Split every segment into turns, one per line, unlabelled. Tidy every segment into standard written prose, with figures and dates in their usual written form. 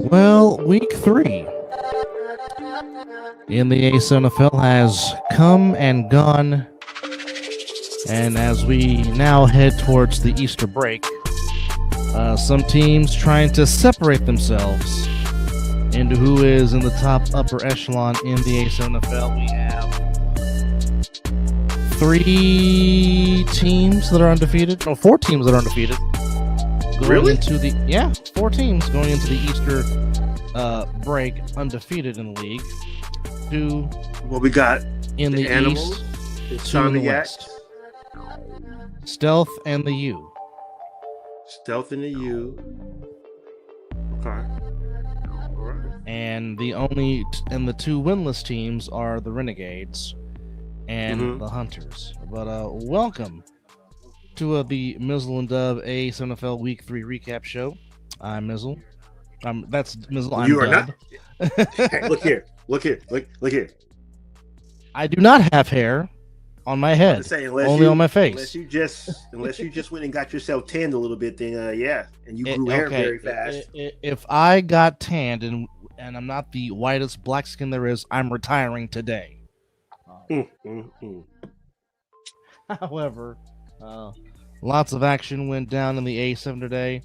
Well, week 3 in the A7FL has come and gone, and as we now head towards the Easter break, some teams trying to separate themselves into who is in the top upper echelon in the A7FL. We have 3 teams that are undefeated. No, 4 teams that are undefeated.
Really?
4 teams going into the Easter break undefeated in the league. 2
Well, we got
in the
Animals,
east, 2 in the west. Stealth and the U.
Stealth and the U. Okay. All right.
And the 2 winless teams are the Renegades and the Hunters. But welcome to the Mizzle and Dove A7FL Week 3 recap show. I'm Mizzle. That's Mizzle. I'm
You are
Dub.
not. Hey, look here. Look here.
I do not have hair on my head. Only on my face.
Unless you just went and got yourself tanned a little bit, then yeah, and you grew hair very fast.
If I got tanned and I'm not the whitest black skin there is, I'm retiring today. However, lots of action went down in the A7 today.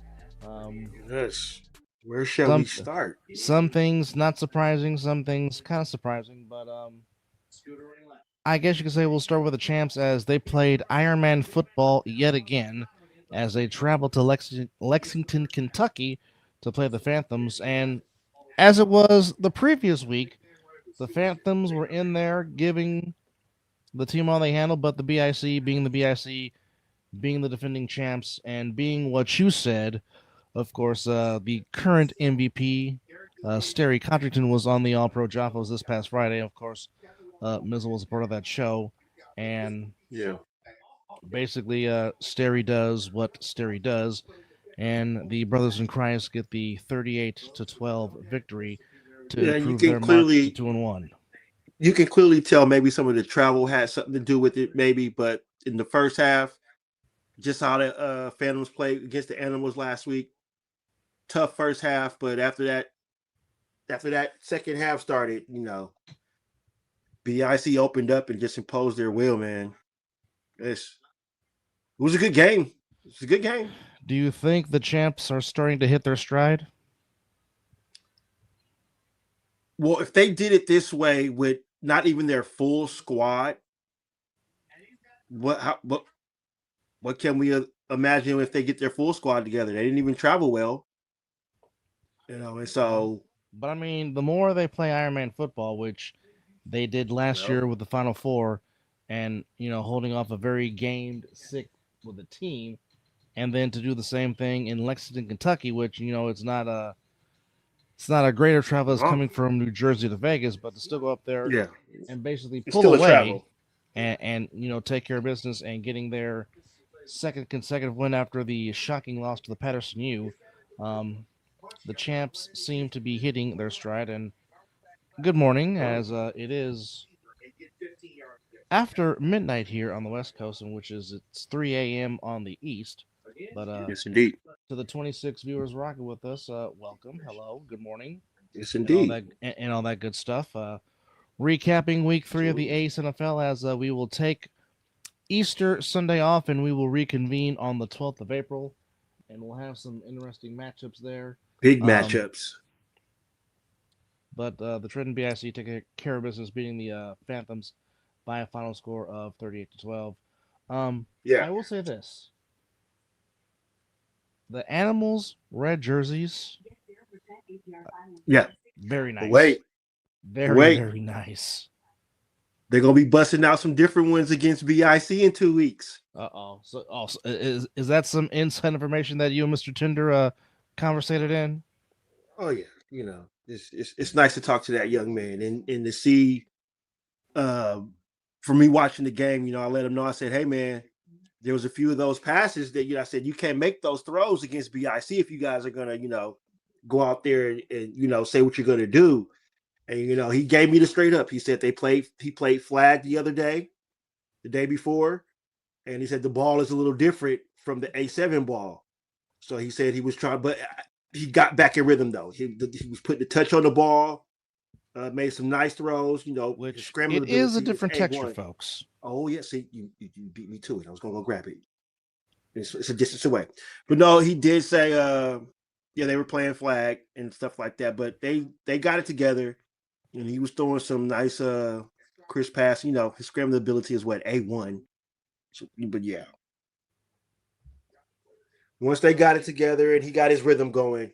Yes. Where shall we start?
Some things not surprising, some things kind of surprising, but I guess you could say we'll start with the champs as they played Ironman football yet again as they traveled to Lexington, Kentucky to play the Phantoms. And as it was the previous week, the Phantoms were in there giving the team all they handled, but the BIC, being the defending champs, and being what you said, of course, the current MVP, Sterry Cotrington, was on the All-Pro Jaffos this past Friday. Of course, Mizzle was a part of that show, and basically, Sterry does what Sterry does, and the Brothers in Christ get the 38-12 victory to improve their march to 2-1.
You can clearly tell maybe some of the travel had something to do with it, maybe, but in the first half, just how the Phantoms played against the Animals last week, tough first half, but after that second half started, BIC opened up and just imposed their will, man. It was a good game. It's a good game.
Do you think the champs are starting to hit their stride?
Well, if they did it this way with not even their full squad, what can we imagine if they get their full squad together? They didn't even travel well, and so.
But I mean, the more they play Ironman football, which they did last year with the Final Four, and holding off a very gamed sick with the team, and then to do the same thing in Lexington, Kentucky, which it's not a greater travel as coming from New Jersey to Vegas, but to still go up there and basically pull away and take care of business and getting their second consecutive win after the shocking loss to the Patterson U. The champs seem to be hitting their stride, and good morning, as it is after midnight here on the West Coast, and it's 3 a.m. on the East. But
yes, indeed.
To the 26 viewers rocking with us, welcome, hello, good morning.
Yes, indeed.
And all that good stuff. Recapping week 3 of the A7FL as we will take Easter Sunday off, and we will reconvene on the 12th of April, and we'll have some interesting matchups there.
Big matchups.
But the Trenton BIC took care of business, beating the Phantoms by a final score of 38-12. I will say this. The Animals red jerseys. Very nice. Very nice.
They're going to be busting out some different ones against BIC in 2 weeks.
So is that some inside information that you and Mr. Tinder conversated in?
Oh, yeah. It's nice to talk to that young man and to see, for me watching the game, I let him know. I said, hey, man, there was a few of those passes that, I said, you can't make those throws against BIC if you guys are going to, go out there and say what you're going to do. And, he gave me the straight up. He said he played flag the day before. And he said the ball is a little different from the A7 ball. So he said he was trying, but he got back in rhythm though. He was putting the touch on the ball, made some nice throws. His
which
scrambling
it is a
ability is
different texture,
A1.
folks.
Oh yeah, see, you beat me to it. I was gonna go grab it. It's a distance away, but no, he did say, yeah, they were playing flag and stuff like that, but they got it together, and he was throwing some nice crisp pass. His scrambling ability is what A1. So, but yeah, once they got it together and he got his rhythm going,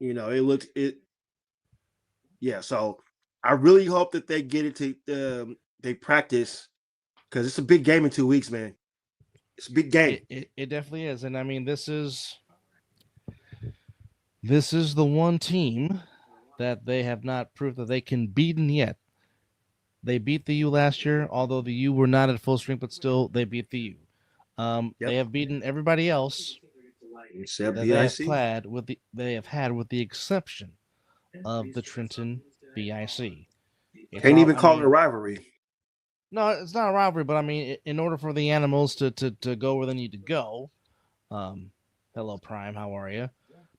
it looked it. Yeah, so I really hope that they get it to they practice because it's a big game in 2 weeks, man. It's a big game.
It definitely is, and I mean this is the one team that they have not proved that they can beaten yet. They beat the U last year, although the U were not at full strength, but still they beat the U. They
Yep.
have beaten everybody else
Except
that they have
BIC.
played they have had, with the exception of the Trenton BIC. It's
Can't
all.
even
I
call it a
mean,
rivalry.
no, it's not a rivalry, but I mean, in order for the animals to go where they need to go, um, hello Prime, how are you?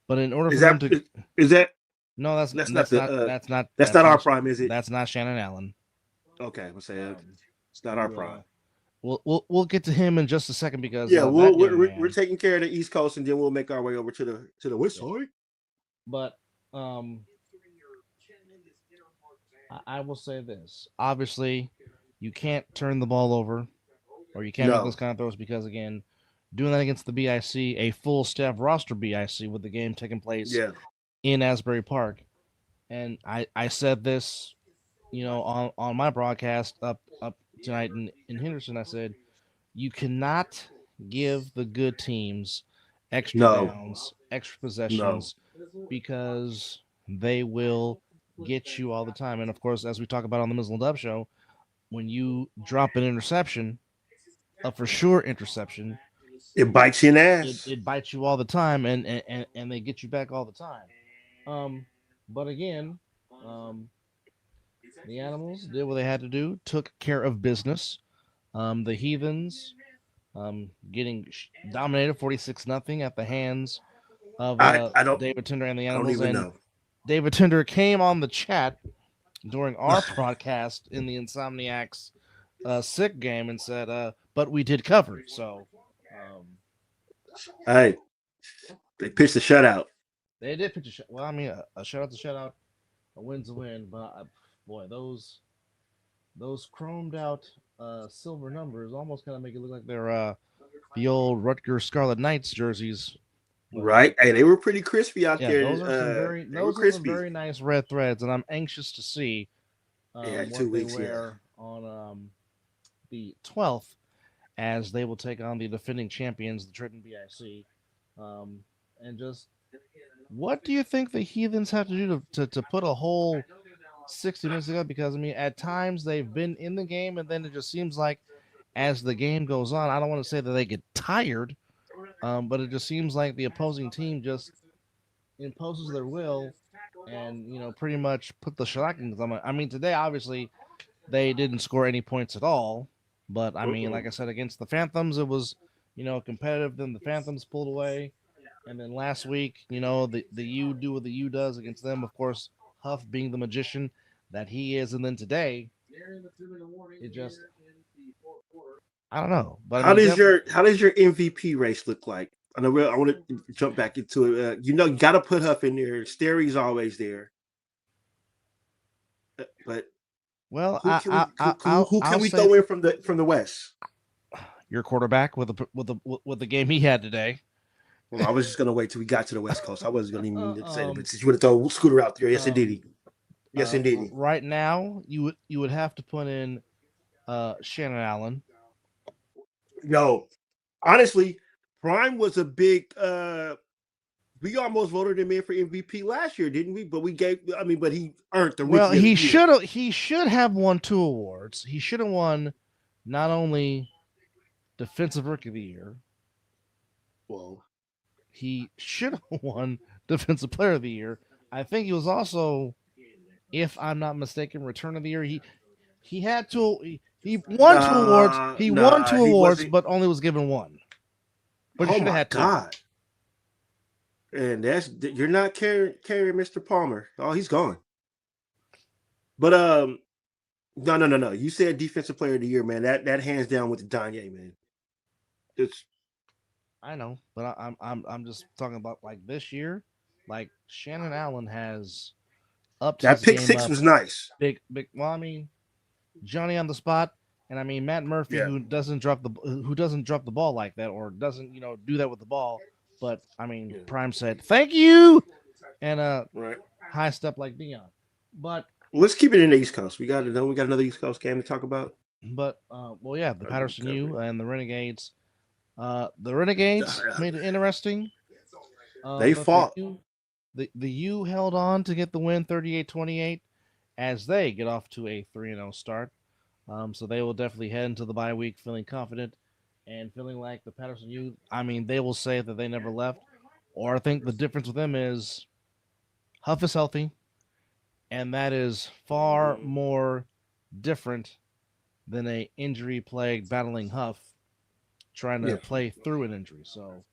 But in order
Is
for them
that
to,
is that
no,
that's not the that's
that's
not our
not
prime, is it?
that's not Shannon Allen.
Okay, we'll say
Um,
it's not our
you
prime.
we'll get to him in just a second because
Yeah,
that young
we're
man.
taking care of the East Coast, and then we'll make our way over to the West
Yeah,
Side.
but um, I will say this. Obviously, you can't turn the ball over, or you can't make
No,
those kind of throws because, again, doing that against the BIC, a full staff roster BIC, with the game taking place
yeah,
in Asbury Park. And I said this, on my broadcast up tonight in Henderson. I said you cannot give the good teams extra
no,
downs, extra
no.
possessions, because they will get you all the time. And of course, as we talk about on the Mizzle and Dub show, when you drop an interception, a for sure interception,
It bites you in the
it,
ass.
it bites you all the time, and they get you back all the time. Um, but again, um, the animals did what they had to do, took care of business. The heathens getting dominated 46-0 at the hands of
I don't
David Tinder and the
I don't
animals.
even
And
know.
David Tinder came on the chat during our broadcast in the Insomniacs sick game and said, but we did cover. So
Hey, they pitched a shutout.
they did pitch a shot. Well, I mean, a shutout, a win's a win. But boy, those chromed out silver numbers almost kind of make it look like they're the old Rutgers Scarlet Knights jerseys. But
Right? Hey, they were pretty crispy out
yeah,
there. They were
those are some
crispy.
very nice red threads, and I'm anxious to see
Yeah, in
what
two
they
weeks. Yeah.
wear on the 12th, as they will take on the defending champions, the Trenton BIC. And just what do you think the Heathens have to do to put a whole 60 minutes ago? Because I mean, at times they've been in the game, and then it just seems like as the game goes on, I don't want to say that they get tired, but it just seems like the opposing team just imposes their will and pretty much put the shellacking on. I mean, today obviously they didn't score any points at all, but I mean,
Mm-mm.
like I said, against the Phantoms, it was competitive. Then the Phantoms pulled away, and then last week, the U do what the U does against them. Of course, Huff being the magician that he is, and then today it just I don't know, but I
How
mean,
does your MVP race look like? I want to jump back into it. You got to put Huff in there. Sterry's always there, but
well,
who can we who
I'll
can we
say
throw in from the West?
your quarterback with the game he had today.
Well, I was just gonna wait till we got to the West Coast. I wasn't gonna even say it, but since you want to throw Scooter out there, yes
um,
indeedy, yes indeedy.
right now, you would have to put in Shannon Allen.
No, honestly, Prime was a big. We almost voted him in for MVP last year, didn't we? But we gave. I mean, but he earned the
Well,
Rookie of the Year.
he should have won two awards. He should have won not only Defensive Rookie of the Year,
Well,
he should have won Defensive Player of the Year. I think he was also, if I'm not mistaken, Return of the Year. He had two. He won two awards. He won two
he
awards,
wasn't.
but only was given one. But he
Oh
should have
my
had two.
God! And you're not carrying Mr. Palmer. Oh, he's gone. But no. You said defensive player of the year, man. That hands down with Danye, man. It's
I know, but I'm just talking about like this year. Like Shannon Allen has upped
that
his
pick
game
six
up
was nice.
big. Well, I mean Johnny on the spot, and I mean Matt Murphy
Yeah.
who doesn't drop the ball like that or doesn't do that with the ball. But I mean
Yeah.
Prime said thank you and
Right.
high step like Dion. But
Well, let's keep it in the East Coast. We got another East Coast game to talk about.
well yeah, the
Or did we
Patterson
cover
U
it?
and the Renegades. The Renegades made it interesting.
They
But the
fought.
U the U held on to get the win 38-28 as they get off to a 3-0 start. So they will definitely head into the bye week feeling confident and feeling like the Patterson U. I mean, they will say that they never left. Or I think the difference with them is Huff is healthy, and that is far
Mm-hmm.
more different than a injury plagued battling Huff trying to
Yeah.
play through an injury. So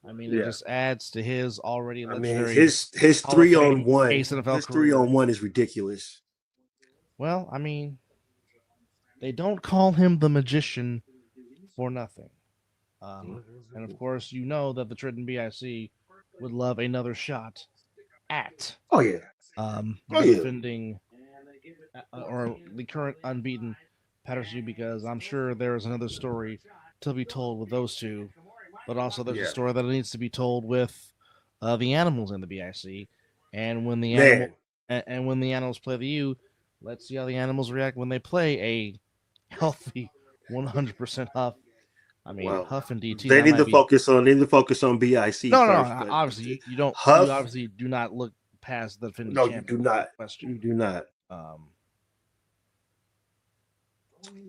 I mean, it
Yeah.
just adds to his already
I mean,
legendary
his
Hall of
three
Fame
on one,
A7FL
his three
career.
on one is ridiculous.
Well, I mean, they don't call him the magician for nothing. And of course, you know that the Trenton BIC would love another shot at
Oh yeah. Oh
the
yeah.
defending or the current unbeaten Patterson because I'm sure there is another story to be told with those two, but also there's a
Yeah.
story that needs to be told with the animals in the BIC, and when the animal
Man.
and when the animals play the U, let's see how the animals react when they play a healthy 100% Huff. I mean,
Well,
Huff and DT,
they
that
need
might
to
be
focus on BIC first,
no.
but
Obviously, you don't. You
Huff.
obviously do not look past the defending
No, you
champion.
do not.
Question.
You do not.
Um,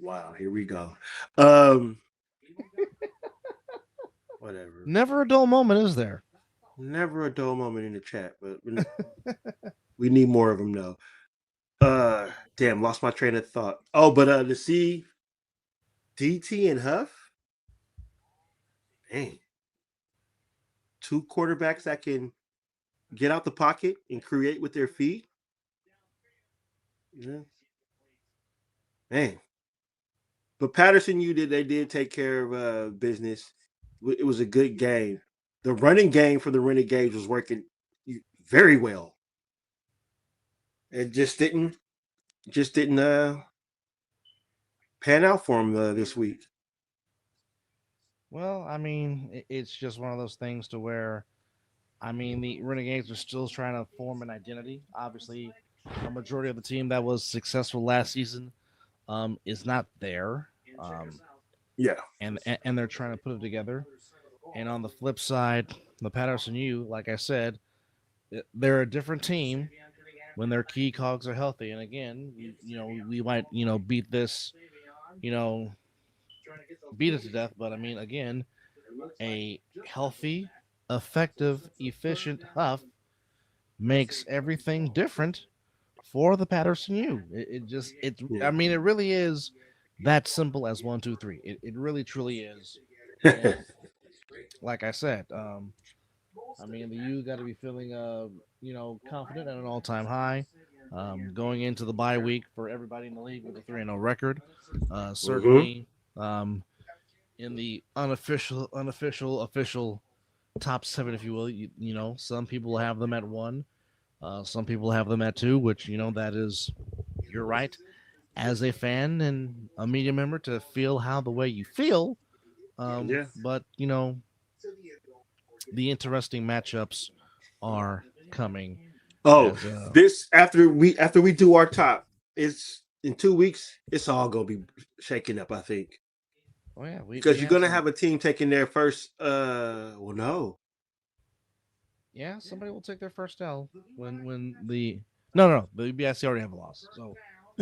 Wow. Here we go. Um. Whatever.
Never a dull moment, is there?
Never a dull moment in the chat, but we need more of them though. Damn, lost my train of thought. Oh, but to see DT and Huff, dang, two quarterbacks that can get out the pocket and create with their feet. Yeah, man. But Patterson, they did take care of business. It was a good game. The running game for the Renegades was working very well. It just didn't pan out for him this week.
Well, I mean, it's just one of those things to where, I mean, the Renegades are still trying to form an identity. Obviously, a majority of the team that was successful last season is not there,
Yeah.
and they're trying to put it together. And on the flip side, the Patterson U, like I said, they're a different team when their key cogs are healthy. And again, we might beat this, you know, beat it to death. But I mean, again, a healthy, effective, efficient Huff makes everything different for the Patterson U. It just
Yeah.
I mean, it really is that simple as 1, 2, 3. It really truly is. And like I said, I mean, the U got to be feeling confident at an all time high. Going into the bye week for everybody in the league with a 3-0 record.
Mm-hmm.
Certainly, in the official top seven, if you will. Some people have them at one, some people have them at two, which that is your right as a fan and a media member to feel how the way you feel.
Yeah.
But the interesting matchups are coming.
Oh,
As
this after we do our top, it's in 2 weeks. It's all gonna be shaking up, I think,
oh yeah, we
because you're
have
gonna
some.
have a team taking their first. Well, no,
Yeah, somebody will take their first L when the no the BIC already have a loss. So I take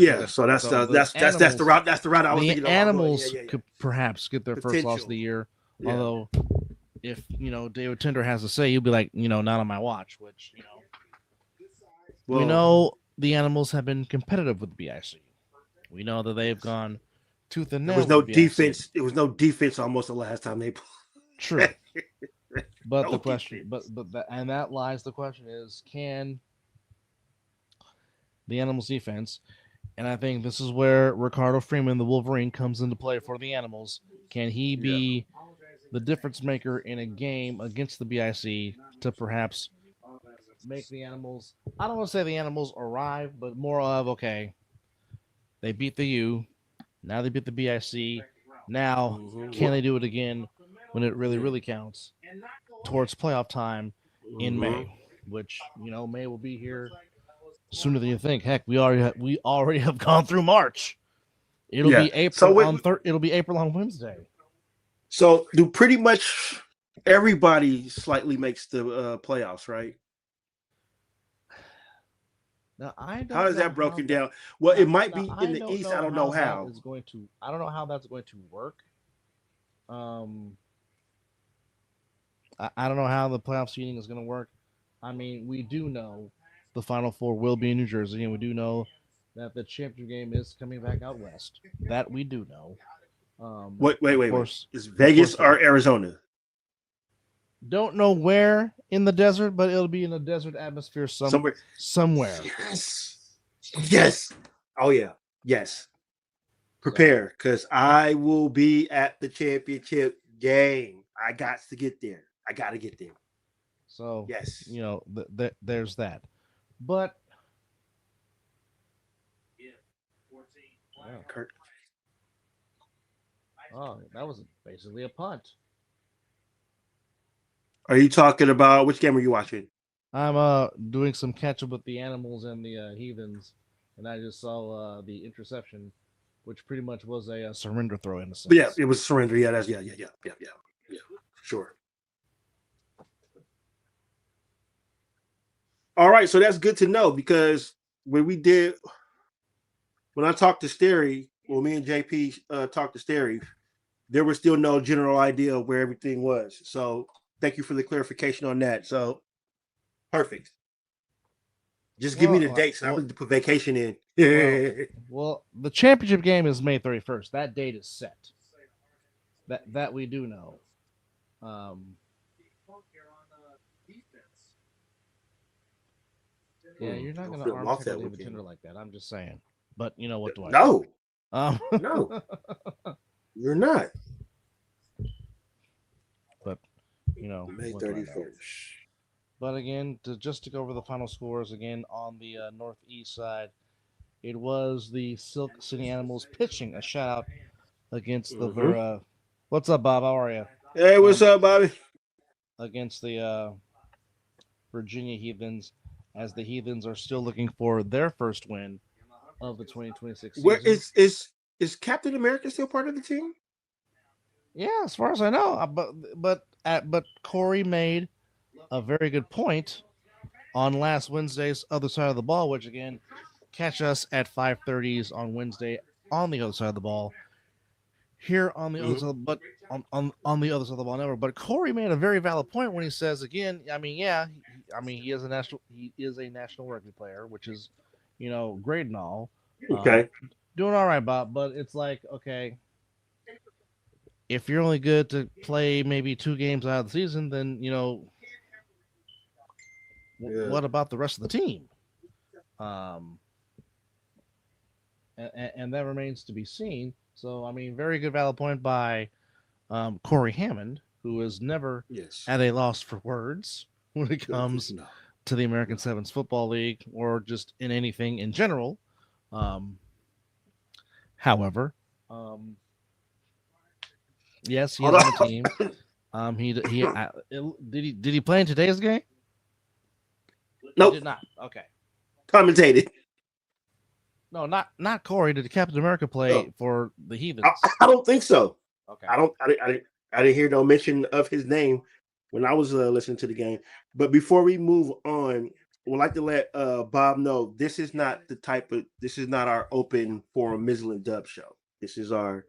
yeah.
that.
So that's
So
uh,
the
that's that's that's the
animals
route. That's the route I was
the
thinking about going. Yeah,
animals
yeah, yeah.
could perhaps get their first loss of
Potential.
the year.
Yeah.
Although if David Tender has to say, you'll be like, not on my watch. Which we
Well,
know the animals have been competitive with the BIC. We know that they've
yes.
gone tooth and
There
nail
was
with
no
the BIC.
defense. There was no defense almost the last time they
True,
played.
But
No
the question,
defense.
and that lies the question is, can the Animals defense, and I think this is where Ricardo Freeman, the Wolverine, comes into play for the Animals. Can he
Yeah.
be the difference maker in a game against the BIC to perhaps make the Animals? I don't want to say the Animals arrive, but more of okay, they beat the U, now they beat the BIC. Now, can
Mm-hmm.
they do it again when it really,
Yeah.
really counts towards playoff time in
Mm-hmm.
May? Which May will be here sooner than you think. Heck, we already have gone through March. It'll
Yeah.
be April
So
on It'll be April on Wednesday.
so do pretty much everybody slightly makes the playoffs, right?
Now I
How
don't
is
know
that
how
broken
that.
down? Well, it might
Now
be in
I
the
don't
East. I
know
don't know
how that
how.
is going to. I don't know how that's going to work. Um, I don't know how the playoff seeding is going to work. I mean, we do know the Final Four will be in New Jersey, and we do know that the championship game is coming back out west. That we do know. Of
Wait.
course,
Is
of
Vegas
course,
or Arizona?
don't know where in the desert, but it'll be in a desert atmosphere
Somewhere.
somewhere.
Yes. Yes. Oh yeah. Yes.
So,
Prepare, because I will be at the championship game. I got to get there. I got to get there.
so
Yes.
there's that. But yeah.
Kurt.
Oh, that was basically a punt.
Are you talking about which game are you watching?
I'm doing some catch up with the Animals and the Heathens, and I just saw the interception, which pretty much was a surrender throw in a
But yeah,
sense.
it was surrender. Yeah, that's yeah. Sure. All right, so that's good to know because when we did when I talked to Sterry, well, me and JP talked to Sterry, there was still no general idea of where everything was. So thank you for the clarification on that. So perfect. Just give me the dates and I'm
Well,
going to put vacation in.
well, well. The championship game is May 31st. That date is set. That we do know. Um, yeah, you're not
Don't
gonna
flip them
arm
off
tackle
that
David
weekend.
Tender like that. I'm just saying. But what do I know?
No,
Um,
no, you're not.
but
May
what do I know?
31st.
But again, just to go over the final scores again on the northeast side, it was the Silk City Animals pitching a shutout against the
Mm-hmm.
What's up, Bob? How are you?
Hey, what's
Um,
up, Bobby?
against the Virginia Heathens, as the Heathens are still looking for their first win of the 2026
Where
season.
is Captain America still part of the team?
Yeah, as far as I know, but Corey made a very good point on last Wednesday's other side of the ball, which again, catch us at 5:30s on Wednesday on the other side of the ball. Here on the other
Mm-hmm.
side, but on the other side of the ball never. But Corey made a very valid point when he says again. I mean, yeah, he is a national rugby player, which is great and all. Um,
Okay.
doing all right, Bob. But it's like okay, if you're only good to play maybe 2 games out of the season, then
Yeah.
what about the rest of the team? Um, and that remains to be seen. So, I mean, very good valid point by Corey Hammond, who is never
Yes.
at a loss for words when it comes
No.
to the American
No.
Sevens Football League or just in anything in general. Um, however, yes, he
Hold
is on the
on.
team. Did he play in today's game? He
Nope.
did not. Okay.
Commentated.
No, not Corey. Did Captain America
Oh,
play for the
I,
Heathens?
I don't think so.
Okay.
I didn't hear no mention of his name when I was listening to the game. But before we move on, we'd like to let Bob know this is not our open forum Mizzle and Dub show. This is our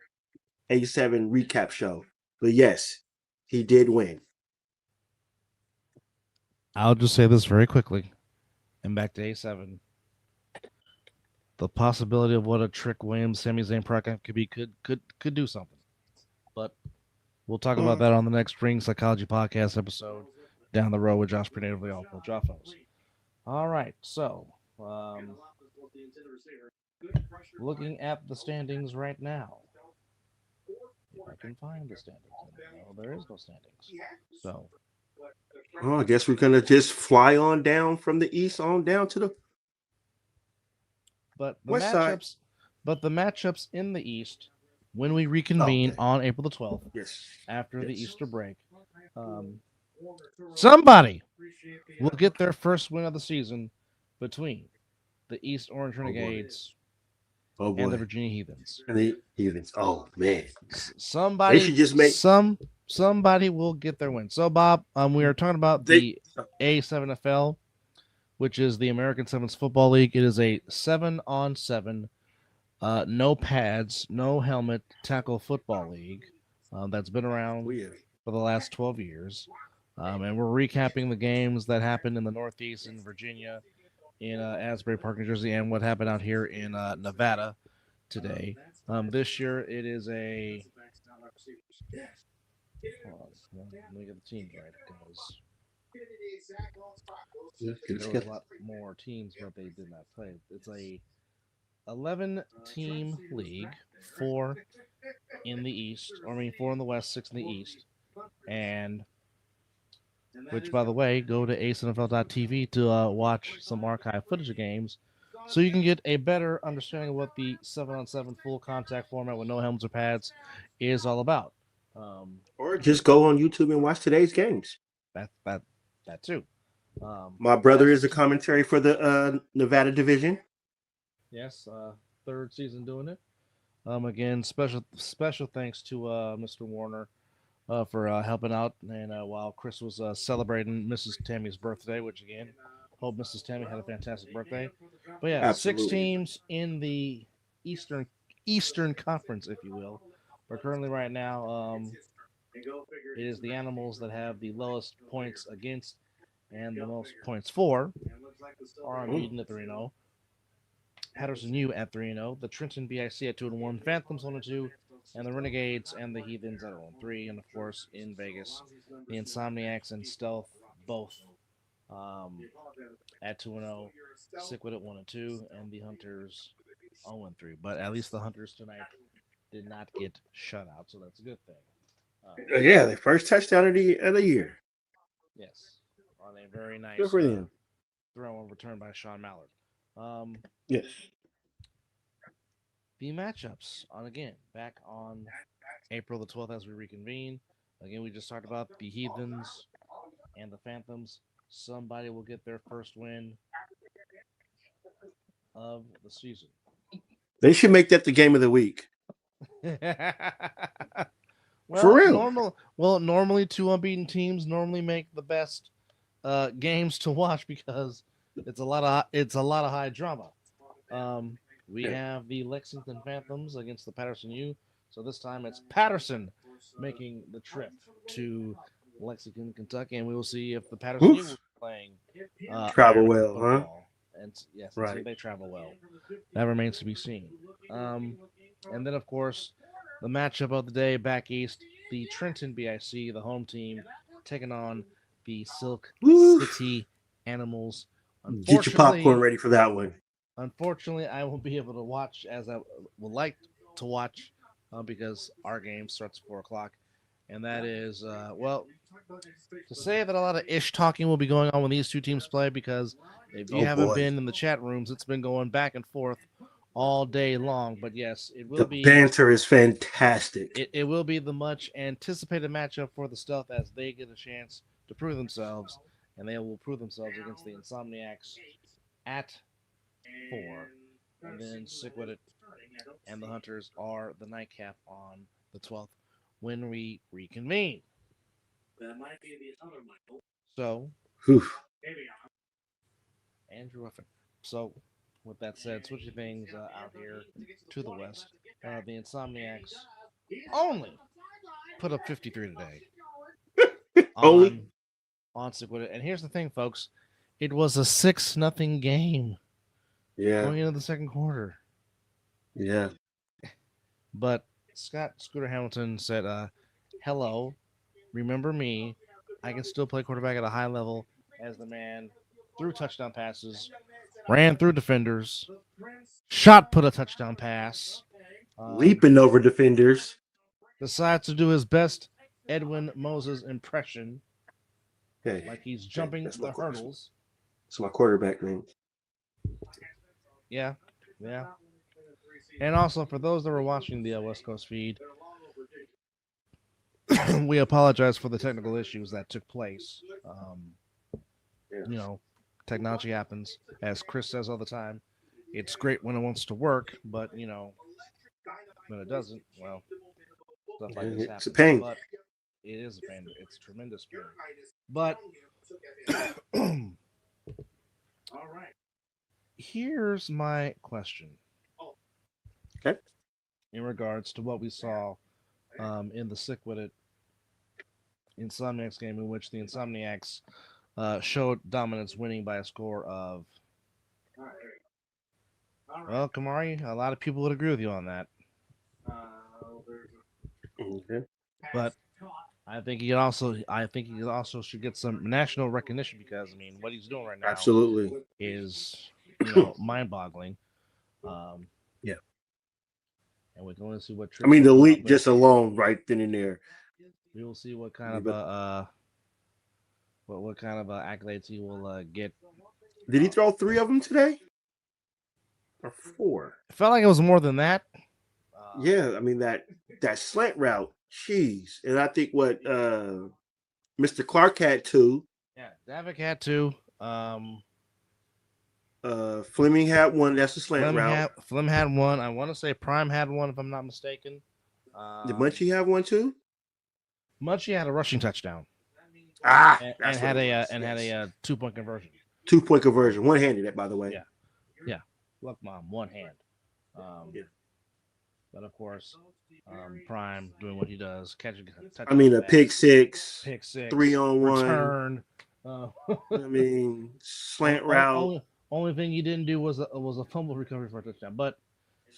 A7 recap show. But yes, he did win.
I'll just say this very quickly, and back to A7. The possibility of what a trick Williams, Sami Zayn, Prakan could be could do something, but We'll talk about that on the next Ring Psychology Podcast episode down the road with Josh Prenatively Awful Joffos. All right, so um, looking at the standings right now, if I can find the standings, no, there is no standings. So,
Oh, I guess we're gonna just fly on down from the east on down to the
but the
west side.
matchups, but the matchups in the East, when we
Oh,
reconvene
okay.
on April the 12th
Yes.
after the
Yes.
Easter break, um, somebody will get their first win of the season between the East Orange
Oh boy.
Renegades
Oh
and the
boy.
Virginia Heathens.
And the heathens. Oh man. They
Somebody,
should just make
somebody will get their win. So, Bob, we are talking about
they
the A7FL, which is the American Sevens Football League. It is a 7-on-7, no pads, no helmet tackle football league that's been around
we have
for the last 12 years. And we're recapping the games that happened in the Northeast in Virginia, in Asbury Park, New Jersey, and what happened out here in Nevada today. This year, it is a. Hold on, let me get the teams right because there was a lot more teams, but they did not play. It's a 11 team league, four in the East, or I mean, four in the West, six in the East, and which, by the way, go to acnfl.tv to watch some archive footage of games so you can get a better understanding of what the 7-on-7 full contact format with no helmets or pads is all about. Um,
or just go on YouTube and watch today's games.
that that too.
My brother
As
is a commentary for the Nevada division.
yes, third season doing it. Again, special thanks to Mr. Warner for helping out, and while Chris was celebrating Mrs. Tammy's birthday, which again, hope Mrs. Tammy had a fantastic birthday. But yeah, six
Absolutely.
teams in the Eastern Conference, if you will. But currently, right now, it is the Animals that have the lowest points against and the most points for. Are unbeaten at 3-0. Patterson U at 3-0. The Trenton BIC at 2-1. Phantoms 1-2. And the Renegades and the Heathens at 1-3. And of course, in Vegas, the Insomniacs and Stealth both um, at 2-0. Sickwood at 1-2. And the Hunters 0-3. But at least the Hunters tonight did not get shut out, so that's a good thing.
Yeah, the first touchdown of the year.
Yes, on a very
Good
nice
for them.
throw and return by Sean Mallard. Um,
Yes.
the matchups on again back on April the 12th as we reconvene. Again, we just talked about the Heathens and the Phantoms. Somebody will get their first win of the season.
They should make that the game of the week. For real.
Normally two unbeaten teams normally make the best games to watch because it's a lot of high drama. We have the Lexington Phantoms against the Patterson U. So this time it's Patterson making the trip to Lexington, Kentucky, and we will see if the Patterson U will
Oof.
be playing
Travel
Iron Man
well, huh?
football. And yes, and see if
Right.
they travel well. That remains to be seen. Um, and then, of course, the matchup of the day back east, the Trenton BIC, the home team, taking on the Silk
Oof.
City Animals.
Get your popcorn
Unfortunately,
ready for that one.
Unfortunately, I won't be able to watch as I would like to watch because our game starts at 4 o'clock, and that is to say that a lot of ish talking will be going on when these two teams play because if you
Oh
haven't
boy.
been in the chat rooms, it's been going back and forth all day long. But yes,
The banter is fantastic.
it will be the much anticipated matchup for the Stealth as they get a chance to prove themselves, and they will prove themselves against the Insomniacs at 4. And then stick with it. And the Hunters are the nightcap on the 12th when we reconvene. So,
Whew.
Andrew Ruffin. So, with that said, switching things out here to the west, the Insomniacs only put up 53 today
Only.
on stick with it. And here's the thing, folks. It was a 6-0 game
Yeah.
going into the second quarter.
Yeah.
But Scott Scooter Hamilton said, Hello, remember me? I can still play quarterback at a high level as the man threw touchdown passes, ran through defenders, shot put a touchdown pass,
Leaping over defenders.
decides to do his best Edwin Moses impression,
Hey,
like he's
hey,
jumping the hurdles.
that's my quarterback name.
Yeah, yeah. And also for those that were watching the West Coast feed, we apologize for the technical issues that took place.
Yeah.
You know, technology happens, as Chris says all the time. It's great when it wants to work, but when it doesn't, well, stuff like this
It's a
happens.
pain.
But it is a pain. It's tremendous pain. But here's my question.
Okay.
In regards to what we saw in the Sick-Witted Insomniacs game, in which the Insomniacs showed dominance, winning by a score of. Well, Kamari, a lot of people would agree with you on that.
Okay.
But I think he also should get some national recognition because I mean, what he's doing right now
Absolutely.
is, mind-boggling. Um,
Yeah.
and we can only see what
I
tricks
mean,
he'll
the
come up
leap
with.
just alone, right then and there.
We will see what kind
Yeah,
of
but
what kind of accolades he will get.
did he throw 3 of them today? Or 4?
It felt like it was more than that.
Yeah, I mean that slant route. Jeez. And I think what Mr. Clark had 2.
Yeah, Davik had two.
Fleming had 1. That's a slant route.
Flem had one. I want to say Prime had one, if I'm not mistaken.
Did
Um,
Munchie have 1 too?
Munchie had a rushing touchdown and
That's what
had
it
a
was.
and had
Yes.
a 2 point conversion.
2-point conversion, one-handed. That, by the way.
Yeah, yeah. Luck mom, one hand.
Yeah.
But of course, Prime doing what he does, catching
I mean,
touchdown
a pick
pass,
six,
pick
three
six,
on one.
return. Uh,
I mean, slant route.
only thing he didn't do was a fumble recovery for a touchdown. But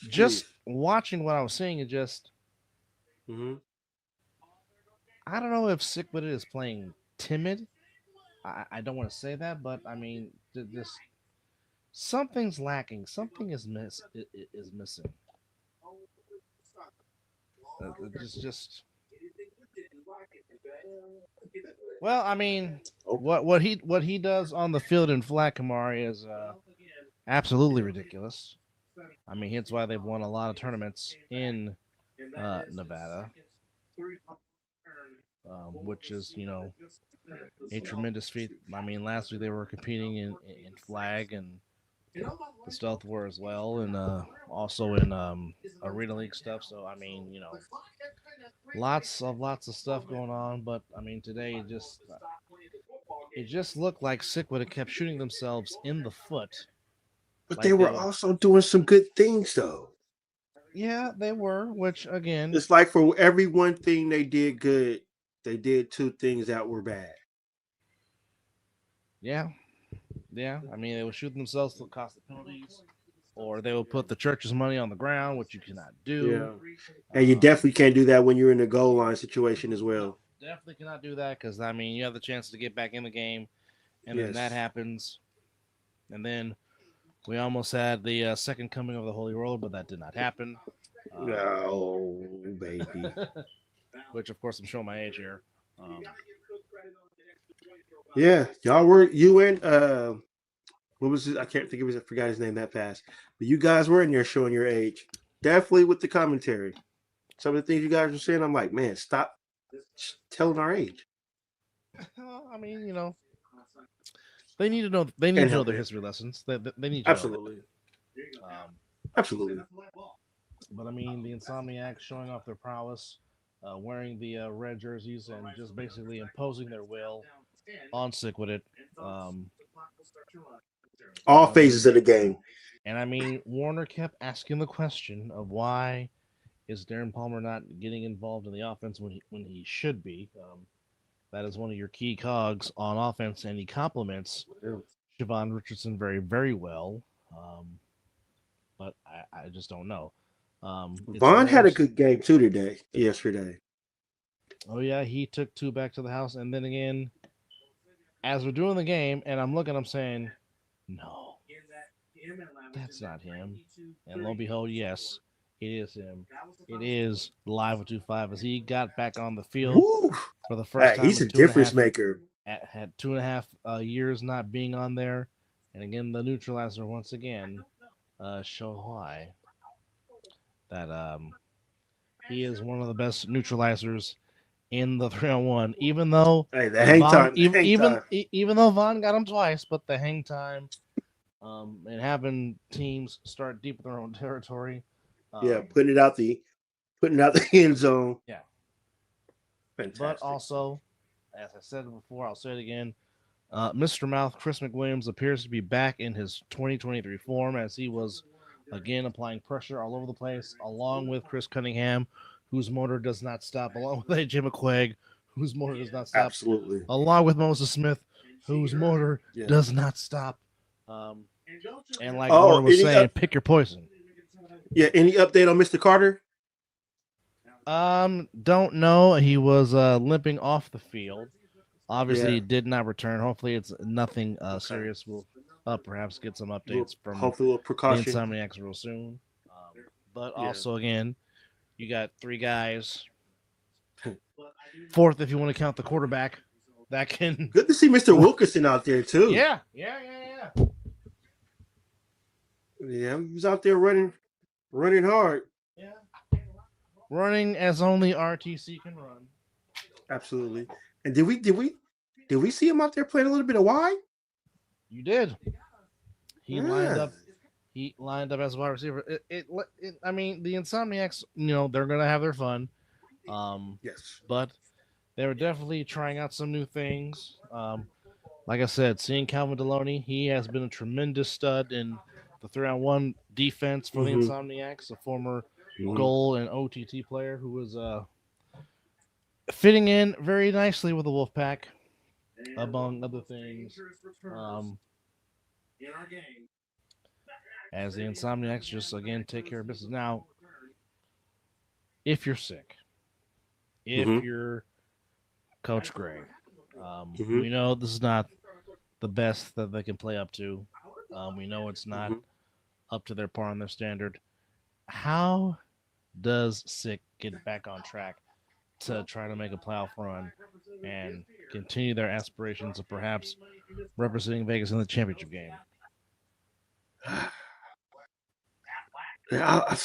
just
Jeez.
watching what I was seeing, it just
Mm-hmm.
I don't know if Sick with It is playing timid. I don't want to say that, but I mean, just something's lacking. Something is missing. Just well, I mean,
Oh,
what he does on the field in flat Kamari is absolutely ridiculous. I mean, it's why they've won a lot of tournaments in Nevada, which is a tremendous feat. I mean, last week they were competing in flag and the stealth war as well, and also in arena league stuff. So I mean, lots of stuff going on. But I mean, today it just looked like Sick would have kept shooting themselves in the foot.
but they
Like they
were
would.
also doing some good things, though.
Yeah, they were. Which again,
It's like for every one thing they did good, they did 2 things that were bad.
yeah, yeah. I mean, they would shoot themselves to cost the penalties, or they would put the church's money on the ground, which you cannot do.
Yeah. And you definitely can't do that when you're in a goal line situation as
No,
well.
definitely cannot do that because I mean, you have the chance to get back in the game, and then that
Yes.
happens, and then we almost had the second coming of the Holy Roller, but that did not happen.
Oh, baby.
Which, of course, I'm showing my age here.
Yeah. Y'all were, you and, what was it? I can't think of his, I forgot his name that fast. But you guys were in there showing your age. Definitely with the commentary. Some of the things you guys were saying, I'm like, man, stop telling our age.
I mean, they need to know. They need
Can't
to know
help
their
it.
history lessons. They need to know that.
Absolutely.
Um,
Absolutely.
but I mean, the Insomniacs showing off their prowess, wearing the red jerseys, and just basically imposing their will on Sick with It. Um,
All
and I
phases
mean,
of the game.
Warner kept asking the question of why is Darren Palmer not getting involved in the offense when he should be. That is one of your key cogs on offense, and he complements Siobhan Richardson very, very well. But I just don't know. It's
Vaughn had
very
a good game too today, yesterday.
Oh yeah, he took two back to the house, and then again, as we're doing the game, and I'm looking, I'm saying, no, that's not him. And lo and behold, yes, it is him. It is live with 2-5 as he got back on the field
Woo!
for the first
Hey,
time
he's
in
a difference maker.
had 2.5 years not being on there, and again the neutralizer once again show why that he is one of the best neutralizers in the 3-on-1. Even though
Hey, the hang time, the hang time.
Even though Vaughn got him twice, but the hang time and having teams start deep in their own territory.
Yeah,
Um,
putting out the end zone.
yeah, but
Fantastic.
also, as I said before, I'll say it again. Mr. Mouth, Chris McWilliams, appears to be back in his 2023 form as he was again applying pressure all over the place, along with Chris Cunningham, whose motor does not stop, along with AJ McQuaig, whose motor does not stop,
Absolutely.
along with Moses Smith, whose motor
Yeah.
does not stop. Um, and like
Oh,
Warner was saying, pick your poison.
yeah. Any update on Mr. Carter?
Don't know. He was limping off the field. Obviously,
Yeah.
he did not return. Hopefully, it's nothing serious. We'll perhaps get some updates from
Hopefully, a little
the
precaution.
Insomniacs real soon. But
Yeah.
also, again, you got three guys. Fourth, if you want to count the quarterback, that can.
Good to see Mr. Wilkerson out there too.
Yeah.
Yeah, he was out there running hard.
Yeah. Running as only RTC can run.
Absolutely. And did we see him out there playing a little bit of wide?
You did. He lined
Yeah.
up. He lined up as a wide receiver. I mean, the Insomniacs, they're gonna have their fun.
Yes.
But they were definitely trying out some new things. Like I said, seeing Calvin Deloney, he has been a tremendous stud in the 3-on-1 defense for the
Mm-hmm.
Insomniacs, a former
Mm-hmm.
goal and OTT player who was fitting in very nicely with the Wolfpack, among other things. As the Insomniacs just again take care of business. Now, if you're sick, if
Mm-hmm.
you're Coach Gray,
Mm-hmm.
we know this is not the best that they can play up to. We know it's not
Mm-hmm.
up to their par and their standard. How does Sick get back on track to try to make a playoff run and continue their aspirations of perhaps representing Vegas in the championship game?
I,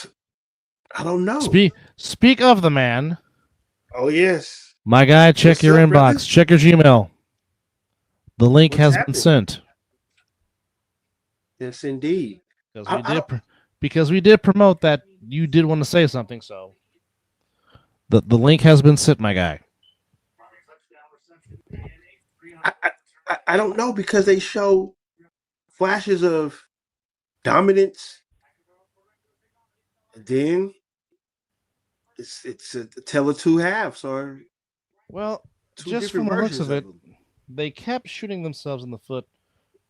I don't know.
Speak of the man.
Oh yes.
My guy, check
What's
your
up,
inbox.
brother?
Check your Gmail. The link
What's
has been
happening?
sent
Yes, indeed.
because
I,
we
I
did
don't.
because we did promote that you did want to say something. So the link has been sent, my guy.
I don't know because they show flashes of dominance. And then it's a tale of two halves or
Well,
two
just from
different
the looks
versions
of
of
it,
them.
they kept shooting themselves in the foot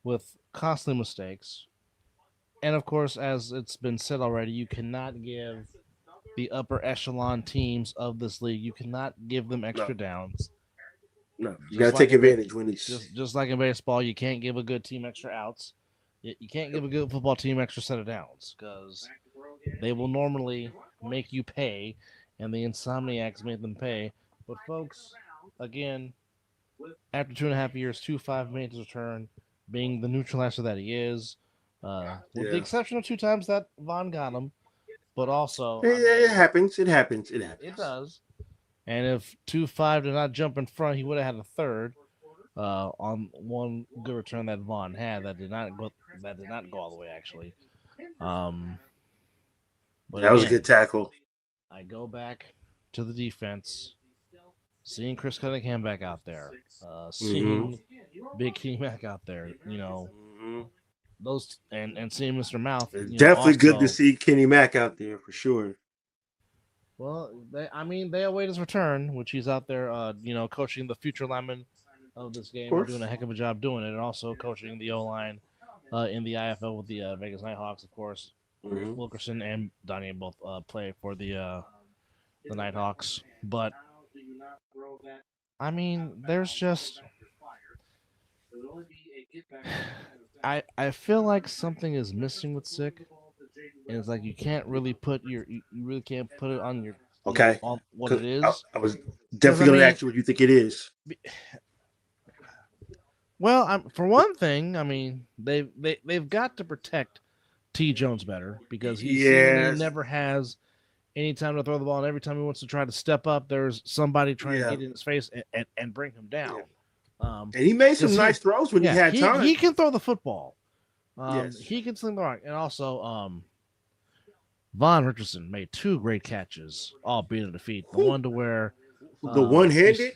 with costly mistakes. And of course, as it's been said already, you cannot give the upper echelon teams of this league, you cannot give them
No,
extra downs.
no. You got
Just
to
like
take
in
advantage when it's
just like in baseball, you can't give a good team extra outs. You can't give a good football team extra set of downs because they will normally make you pay, and the Insomniacs made them pay. But folks, again, after 2.5 years, 2-5 made his return, being the neutralizer that he is, with the
yeah.
exception of two times that Vaughn got him. But also, I
It
mean,
happens. It happens. It
it
happens.
does. And if 2-5 did not jump in front, he would have had a third on one good return that Vaughn had that did not go all the way actually. Um, but
That was a good
again,
tackle.
I go back to the defense, seeing Chris Cunningham back out there,
Mm-hmm.
seeing Big Kenny back out there,
Mm-hmm.
those and seeing Mr. Mouth,
It's definitely good to
also.
see Kenny Mack out there for sure.
Well, they await his return, which he's out there, coaching the future linemen of this
Of
game and doing a
course.
heck of a job doing it, and also coaching the O line in the IFL with the Vegas Nighthawks, of course.
Mm-hmm.
Wilkerson and Donnie both play for the Nighthawks, but I mean, there's just I feel like something is missing with Sick, and it's like you really can't put it on
Okay,
on what
because
it is.
I was
Because I
definitely going to
mean,
ask you what you think it is.
well, for one thing, I mean they've got to protect T Jones better because he seemingly
Yes.
never has any time to throw the ball, and every time he wants to try to step up, there's somebody trying to
Yeah.
get in his face and bring him
Yeah.
down.
And he made some
Because
nice throws when he
yeah,
had
he
time.
can throw the football.
Yes.
He can sling the rock, and also Von Richardson made two great catches, all being a defeat. The
Whew.
one to where
The
he's
one-handed.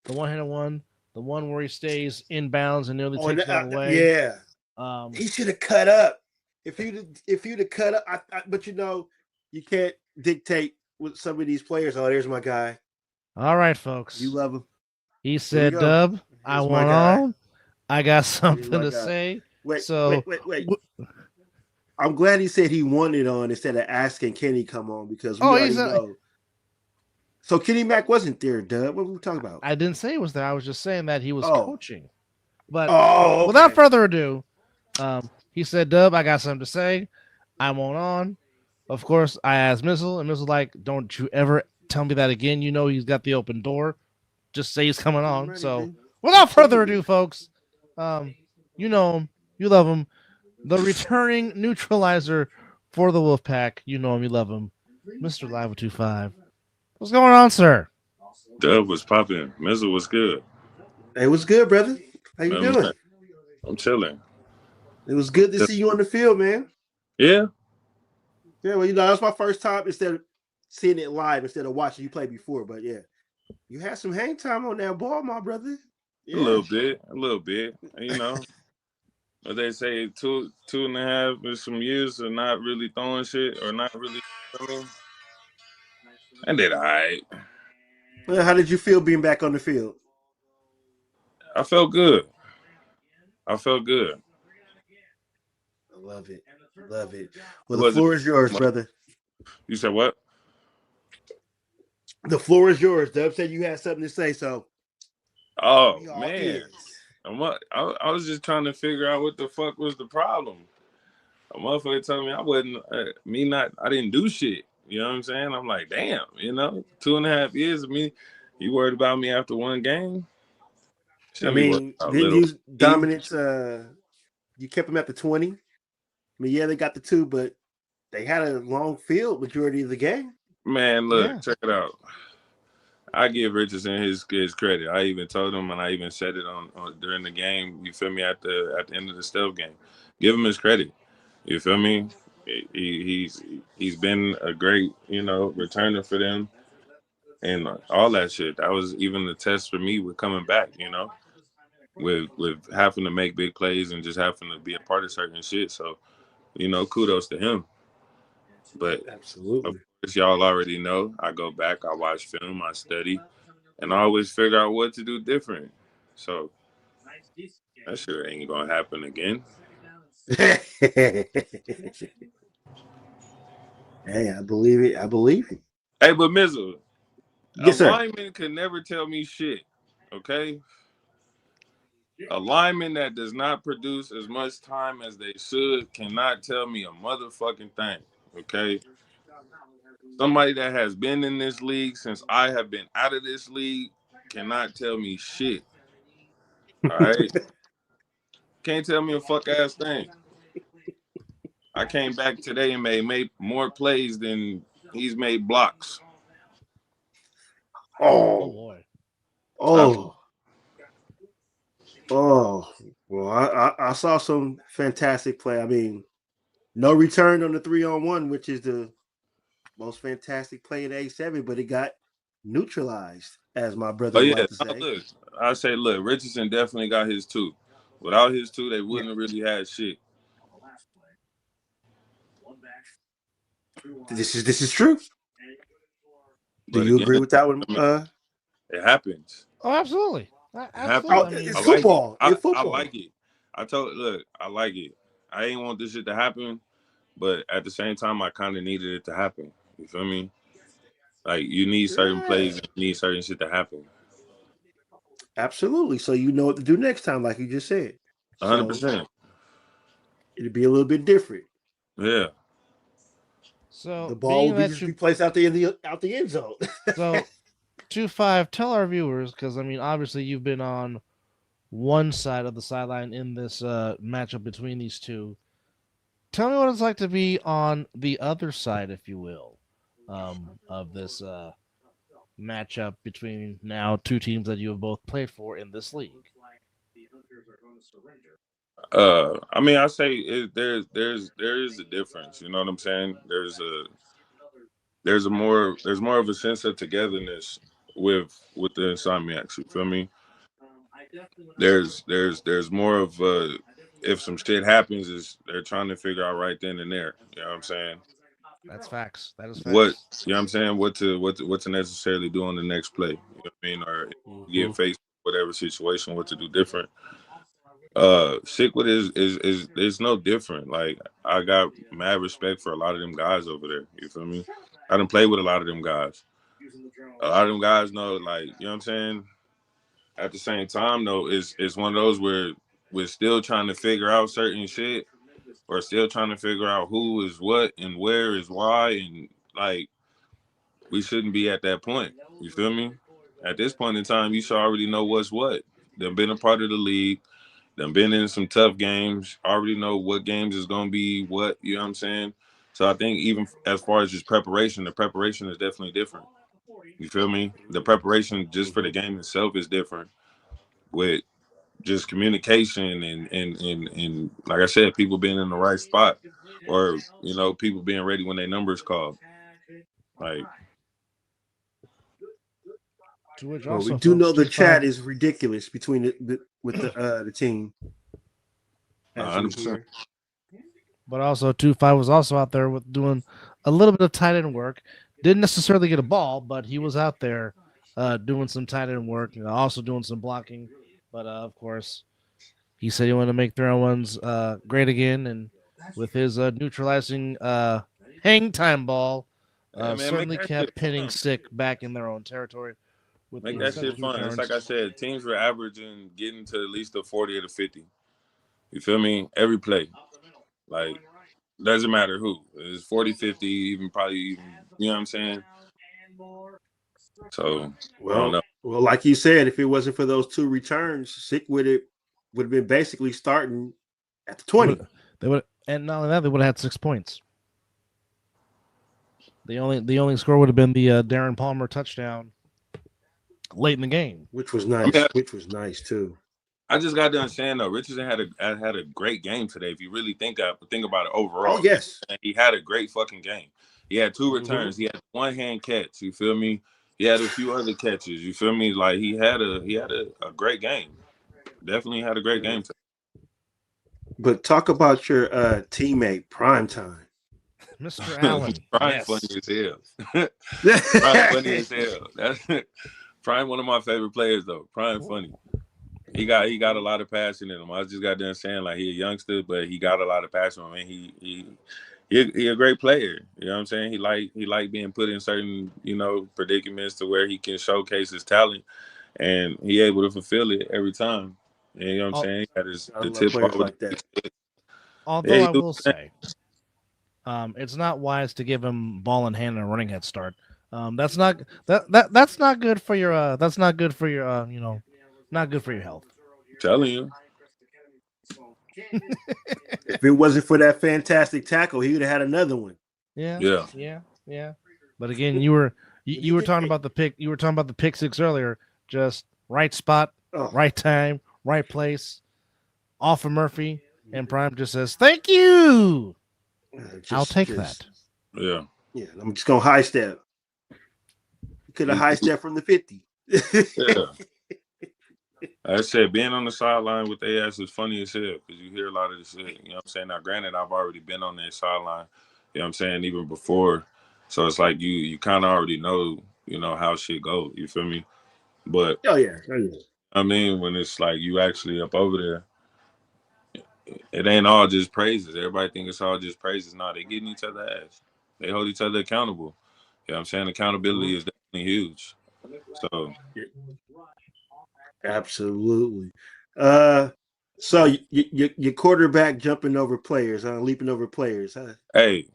the one-handed one, the one where he stays inbounds and nearly
Oh, and
takes it all the way.
yeah.
Um,
He should have cut up. If you'd have cut up, but you can't dictate with some of these players. Oh, there's my guy.
all right,
You
folks.
love him.
He
Here we
said,
go.
"Dub, I
Here's my
want
guy.
on. I got
Here's
something
my
to
guy.
say."
Wait,
So,
wait, wait, wait. I'm glad he said he wanted on instead of asking Kenny come on because we
oh,
already know. So Kenny Mack wasn't there, Dub. What were we talking about?
I didn't say it was there. I was just saying that he was
Oh,
coaching. But
oh,
without
okay.
further ado, he said, "Dub, I got something to say. I want on." Of course, I asked Mizzle, and Mizzle like, "Don't you ever tell me that again. You know he's got the open door. Just say he's coming
I'm
on."
ready,
So,
B.
without further
Absolutely.
ado, folks, you know him, you love him, the returning neutralizer for the Wolfpack. You know him, you love him, Mr. Live 25. What's going on, sir?
Dub was popping. Mizzle was good.
Hey, what's good, brother? How you
Man,
doing?
I'm chilling.
It was good to see you on the field, man.
Yeah.
Yeah, well, that's my first time instead of seeing it live instead of watching you play before. But yeah, you had some hang time on that ball, my brother.
A
Yeah.
little bit. A little bit. You know. But they say two and a half or some years of not really throwing shit or not really throwing. I did alright.
Well, how did you feel being back on the field?
I felt good. I felt good.
I love it. Love it.
It
Well, the
wasn't
floor is yours,
much.
brother.
You said what?
The floor is yours. Dub said you had something to say, so
Oh
we all
man.
ears.
I was just trying to figure out what the fuck was the problem. A motherfucker told me I wasn't I didn't do shit. You know what I'm saying? I'm like, damn, 2.5 years of me, you worried about me after one game?
I
Shouldn't be worried
mean,
about
didn't
little
use
E.
dominance. You kept them at the 20. I mean, yeah, they got the two, but they had a long field majority of the game.
Man, look,
Yeah.
check it out. I give Richardson his credit. I even told him, and I even said it on during the game. You feel me? At the end of the Steph game, give him his credit. You feel me? He's been a great returner for them and all that shit. That was even the test for me with coming back. With having to make big plays and just having to be a part of certain shit. So kudos to him. But of
Absolutely.
course, y'all already know. I go back, I watch film, I study, and I always figure out what to do different. So that shit ain't gonna happen again.
Hey, I believe it. I believe it.
Hey, but Mizzle, a
Yes, sir.
lineman could never tell me shit. Okay, a lineman that does not produce as much time as they should cannot tell me a motherfucking thing. Okay, somebody that has been in this league since I have been out of this league cannot tell me shit. All right, can't tell me a fuck ass thing. I came back today and made more plays than he's made blocks.
Oh
Oh,
boy.
Tough.
oh, oh. Well, I saw some fantastic play. I mean, no return on the 3-on-1, which is the most fantastic play in A7, but it got neutralized, as my
Oh
brother would
yeah,
like to
no,
say.
look, I say look, Richardson definitely got his two. Without his two, they
Yeah.
wouldn't have really had shit.
This is true. Do
But
you
again,
agree with that one?
I mean, it happens.
Oh, absolutely.
It
Absolutely.
happens.
I
It's
I
mean,
like it.
football.
I,
It's
I
football.
like it. I like it. I ain't want this shit to happen, but at the same time, I kind of needed it to happen. You feel me? Like you need certain plays, and you need certain shit to happen.
Absolutely. So you know what to do next time, like you just said. So
100%.
it'd be a little bit different.
Yeah.
The
So
ball
being
would be
that
just be
you
placed out there in the out the end zone.
so 2-5, tell our viewers, because I mean obviously you've been on one side of the sideline in this matchup between these two. Tell me what it's like to be on the other side, if you will, of this matchup between now two teams that you have both played for in this league.
I mean, I say there is a difference. You know what I'm saying? There's more of a sense of togetherness with the Insomniacs. You feel me? There's more of if some shit happens, is they're trying to figure out right then and there. You know what I'm saying?
That's facts. That is
What
facts.
you know what I'm saying? What to necessarily do on the next play? You know what I mean? Or if you
Mhm.
get faced with whatever situation, what to do different. Sickwood is no different. Like I got mad respect for a lot of them guys over there. You feel me? I done played with a lot of them guys. A lot of them guys know, like, you know what I'm saying? At the same time though, it's one of those where we're still trying to figure out certain shit or still trying to figure out who is what and where is why, and like we shouldn't be at that point. You feel me? At this point in time, you should already know what's what. They've been a part of the league. They've been in some tough games. Already know what games is gonna be what. You know what I'm saying? So I think even as far as just preparation, the preparation is definitely different. You feel me? The preparation just for the
Mhm.
game itself is different with just communication and like I said, people being in the right spot or people being ready when their number is called. Like
To which
Well, we
also,
do
folks,
know the
two
chat
five,
is ridiculous between with the team as we
100%.
hear.
but also 2-5 was also out there with doing a little bit of tight end work. Didn't necessarily get a ball, but he was out there doing some tight end work, also doing some blocking. But of course, he said he wanted to make throwing ones great again, and with his neutralizing hang time ball,
Yeah, man, make
certainly
that shit
kept pinning
fun.
Sick back in their own territory with
Make
the
that shit
interception
fun. It's like
returns.
I said, teams were averaging getting to at least a 40 or the 50. You feel me? Every play. Like, doesn't matter who. It's 40, 50, even probably even, you know what I'm saying? So, I don't know.
Well, like you said, if it wasn't for those two returns, Sick would have been basically starting at the
They
20.
would, they would, and not only that, they would have had 6 points. The only score would have been the Darren Palmer touchdown late in the game.
Which was
I mean,
nice. Which was nice too.
I just got done saying though, Richardson had a great game today. If you really think about it
Oh
overall,
yes.
he had a great fucking game. He had two
Hmm.
returns. He had one hand catch. You feel me? He had a few other catches. You feel me? Like he had a great game. Definitely had a great game today.
But talk about your teammate Prime Time.
Mr. Allen,
Prime funny
yes.
as hell. Prime funny as hell. That's Prime one of my favorite players though. Prime funny. He got a lot of passion in him. I just got done saying like he a youngster, but he got a lot of passion. Man, he a great player. You know what I'm saying? He like being put in certain predicaments to where he can showcase his talent, and he able to fulfill it every time. And you know what I'm
Al-
saying? He got
I
the
love
tip ball
players
with
like that.
yeah.
Although I will say, it's not wise to give him ball in hand and a running head start. That's not good for your that's not good for your not good for your health.
Telling you.
If it wasn't for that fantastic tackle, he would have had another one.
Yeah,
Yeah.
yeah, yeah. But again, you were talking about the pick. You were talking about the pick six earlier. Just right spot,
Oh,
right time, right place. Off of Murphy, and Prime just says, "Thank you. I'll take
just
that."
Yeah.
yeah. I'm just gonna high step. You could have high step from the 50.
Yeah. Like I said, being on the sideline with their ass is funny as hell because you hear a lot of this shit. You know what I'm saying? Now, granted, I've already been on that sideline, you know what I'm saying, even before. So it's like you kind of already know, how shit go. You feel me? But,
Oh yeah. Oh yeah.
I mean, when it's like you actually up over there, it ain't all just praises. Everybody think it's all just praises. No, they getting each other ass. They hold each other accountable. Yeah, I'm saying accountability is definitely huge. So
Absolutely. So your quarterback jumping over players, leaping over players, huh?
hey,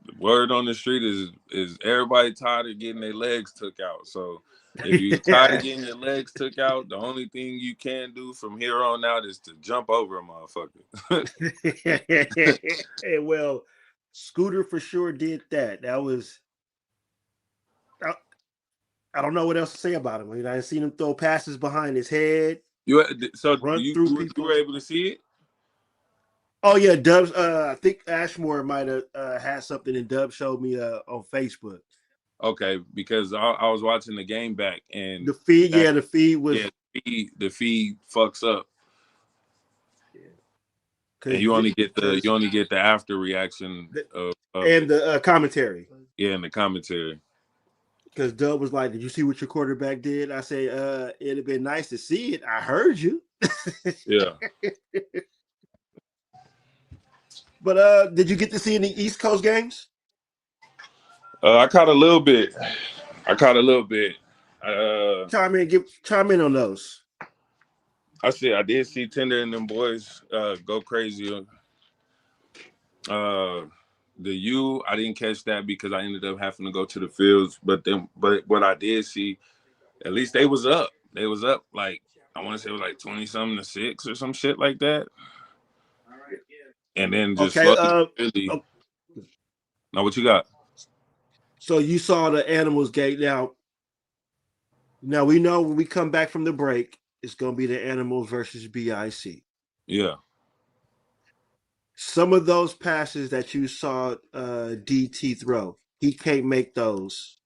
the word on the street is everybody tired of getting their legs took out. So if you tired of getting your legs took out, the only thing you can do from here on out is to jump over a motherfucker.
Well, Scooter for sure did that. That was I, I don't know what else to say about him. I mean, I seen him throw passes behind his head,
You so
run
you
through
you
people.
were able to see it?
Oh yeah, Dubs. I think Ashmore might have had something, and Dub showed me on Facebook.
Okay, because I was watching the game back and
The feed,
that,
yeah, the feed
yeah,
was
the feed fucks up, and
because
you only get the after reaction of
and
it.
the commentary.
Yeah, in the commentary.
Because Dub was like, "Did you see what your quarterback did?" I say, "It'd have been nice to see it. I heard you."
Yeah.
But did you get to see any East Coast games?
I caught a little bit. I caught a little bit.
Chime in on those.
I did see Tinder and them boys go crazy. Uh, I didn't catch that because I ended up having to go to the fields. But what I did see, at least they was up. They was up like I want to say it was like 20 something to 6 or some shit like that. And then just
Okay.
slowly, really. Now what you got?
So you saw the Animals gate. Now we know when we come back from the break, it's going to be the Animals versus BIC.
Yeah.
Some of those passes that you saw DT throw, he can't make those.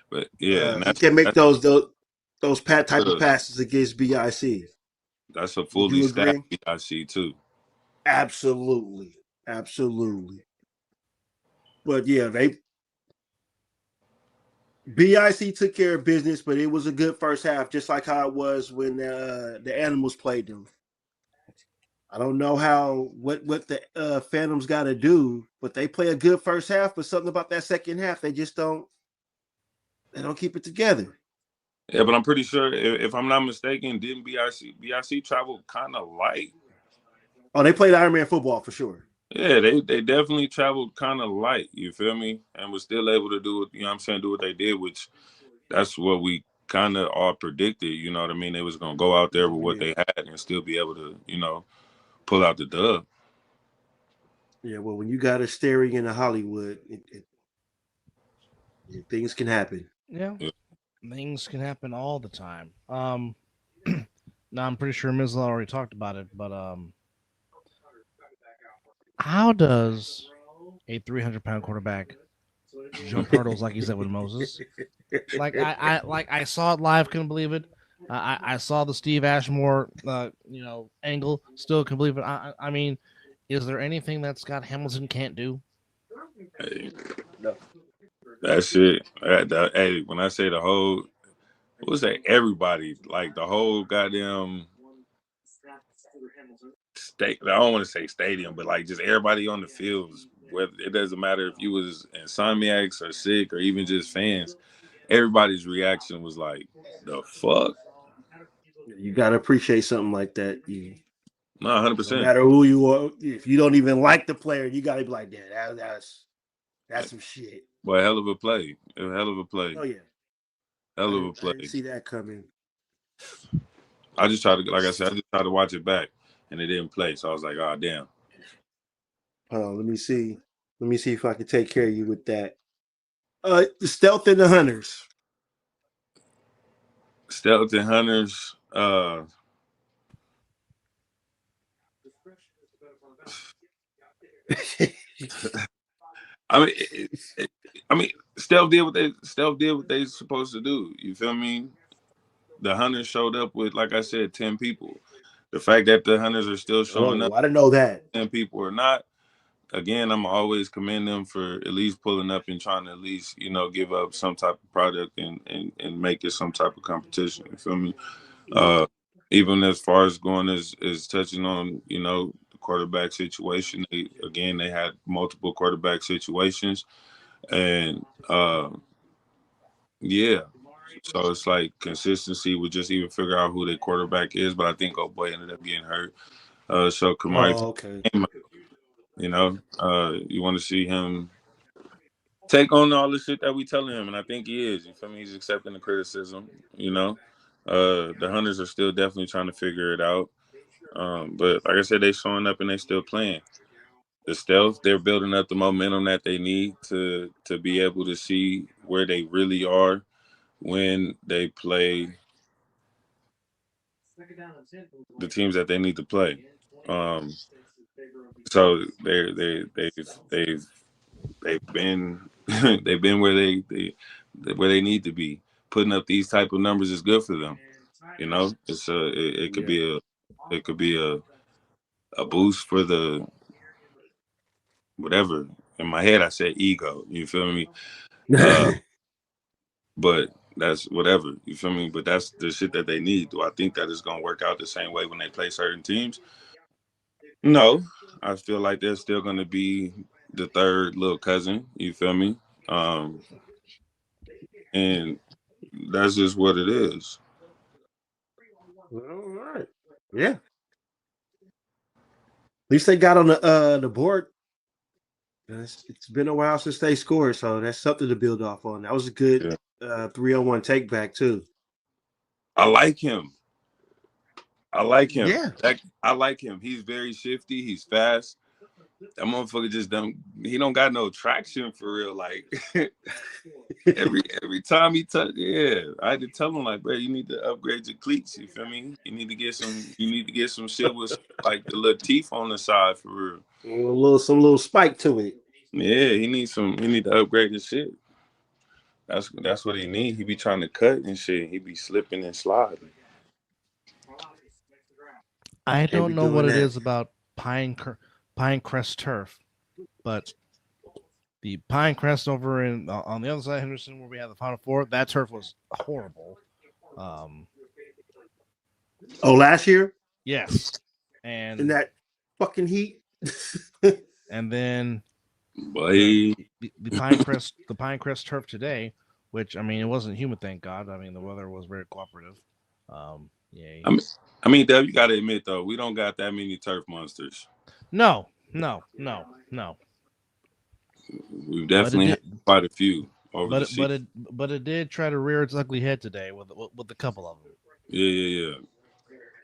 But yeah, and
He can't make those type of
uh,
passes against BIC.
that's a
Would
fully
you
staffed
agree?
BIC too.
Absolutely, absolutely. But yeah, they BIC took care of business, but it was a good first half, just like how it was when the Animals played them. I don't know what the Phantoms got to do, but they play a good first half. But something about that second half, they don't keep it together.
Yeah, but I'm pretty sure if I'm not mistaken, didn't BIC travel kind of light?
Oh, they played Iron Man football for sure.
Yeah, they definitely traveled kind of light. You feel me? And was still able to do it. You know what I'm saying? Do what they did, which that's what we kind of all predicted. You know what I mean? They was gonna go out there with what
Yeah,
they had and still be able to, pull out the dub.
yeah. Well, when you got a staring in Hollywood, things can happen.
Yeah,
Yeah.
things can happen all the time. Now I'm pretty sure Mizzle already talked about it, but how does a 300-pound quarterback jump hurdles like he said with Moses? Like I saw it live, couldn't believe it. I saw the Steve Ashmore angle, still couldn't believe it. I mean, is there anything that Scott Hamilton can't do?
Hey,
No.
that shit. Hey, when I say the whole, what was that? Everybody, like the whole goddamn state. I don't want to say stadium, but like just everybody on the fields. Whether it doesn't matter if you was insomniacs or sick or even just fans, everybody's reaction was like, "The fuck."
You got to appreciate something like that.
No, 100.
No
percent
matter who you are, if you don't even like the player, you got to be like, "Yeah, that's some shit."
But hell of a play, a hell of a play,
Oh yeah,
hell of a
I didn't
play.
see that coming.
I just tried to, like I said, I just tried to watch it back, and it didn't play. So I was like, "Oh damn."
Hold on, let me see. Let me see if I can take care of you with that. The Stealth and the Hunters.
Stealth and Hunters. I mean, I mean, Stealth did what they supposed to do. You feel me? The Hunters showed up with, like I said, 10 people. The fact that the Hunters are still showing up,
Oh, I didn't know that.
10 people or not, again, I'm always commend them for at least pulling up and trying to at least, give up some type of product and make it some type of competition. You feel me?
Yeah.
Uh, even as far as going as touching on, the quarterback situation. They had multiple quarterback situations. And yeah, so it's like consistency would just even figure out who their quarterback is. But I think oh boy ended up getting hurt. So Kamari,
Oh, okay.
you know, you want to see him take on all the shit that we telling him, and I think he is. You feel me? He's accepting the criticism. You know, the Hunters are still definitely trying to figure it out. But like I said, they showing up and they still playing. The stealth, they're building up the momentum that they need to be able to see where they really are when they play the teams that they need to play. Um, so they've been they've been where they where they need to be. Putting up these type of numbers is good for them. You know, it could be a boost for the whatever. In my head, I said ego. You feel me? But that's whatever. You feel me? But that's the shit that they need. Do I think that it's gonna work out the same way when they play certain teams? No, I feel like they're still gonna be the third little cousin. You feel me? Um, and that's just what it is.
All right. Yeah. At least they got on the board. It's been a while since they scored, so that's something to build off on. That was a good
Yeah.
3-on-1 take back too.
I like him. I like him.
Yeah.
I like him. He's very shifty. He's fast. That motherfucker just don't. He don't got no traction for real. Like every time he touch, yeah. I had to tell him like, bro, you need to upgrade your cleats. You feel me? You need to get some. You need to get some shit with like the little teeth on the side for real.
Some little spike to it.
Yeah, he needs some. He need to upgrade his shit. That's what he need. He be trying to cut and shit. He be slipping and sliding.
I
Can't be
don't know what
doing
it
that.
is about Pinecrest turf, but the Pinecrest over in on the other side of Henderson, where we have the Final Four, that turf was horrible.
Oh, last year
Yes,
in
and
that fucking heat.
and then
But
the Pinecrest turf today, which I mean it wasn't humid, thank God. I mean the weather was very cooperative. Yeah.
I mean, Deb, you gotta admit though, we don't got that many turf monsters.
No.
We've definitely had quite a few over the season.
But it did try to rear its ugly head today with a couple of them.
Yeah.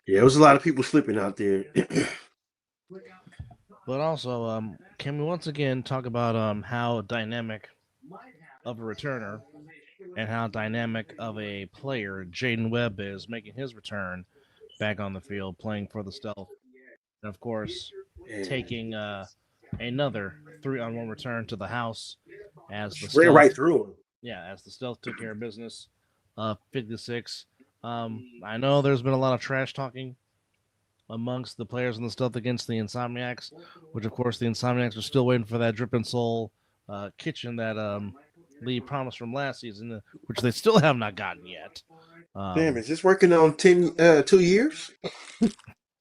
Yeah, there was a lot of people slipping out there.
But also, can we once again talk about how dynamic of a returner and how dynamic of a player Jaden Webb is making his return back on the field, playing for the Stealth, and of course taking another 3-on-1 return to the house as the
Ran
Stealth.
right through him.
Yeah, as the Stealth took care of business. 56. I know there's been a lot of trash talking amongst the players in the Stealth against the Insomniacs, which of course the Insomniacs are still waiting for that Drip and Soul kitchen that Lee promised from last season, which they still have not gotten yet.
Damn, is this working on 2 years?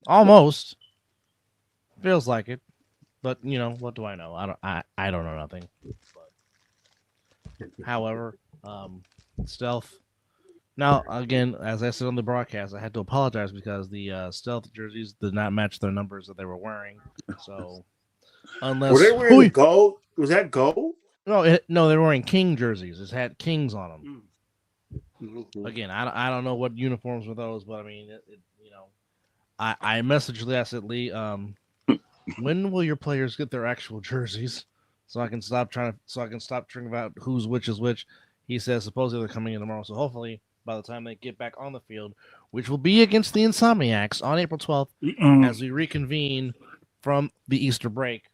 Almost. Feels like it. But you know, what do I know? I don't know nothing. But, however, Stealth. Now, again, as I said on the broadcast, I had to apologize because the Stealth jerseys did not match their numbers that they were wearing. So, unless
were they wearing the gold? Was that gold?
No, they were wearing King jerseys. It had Kings on them. Mm-hmm. Again, I don't know what uniforms were those, but I mean, you know, I messaged Lee. I said, Lee, when will your players get their actual jerseys so I can stop trying about who's which is which? He says supposedly they're coming in tomorrow, so hopefully by the time they get back on the field, which will be against the Insomniacs on April 12th, as we reconvene from the Easter break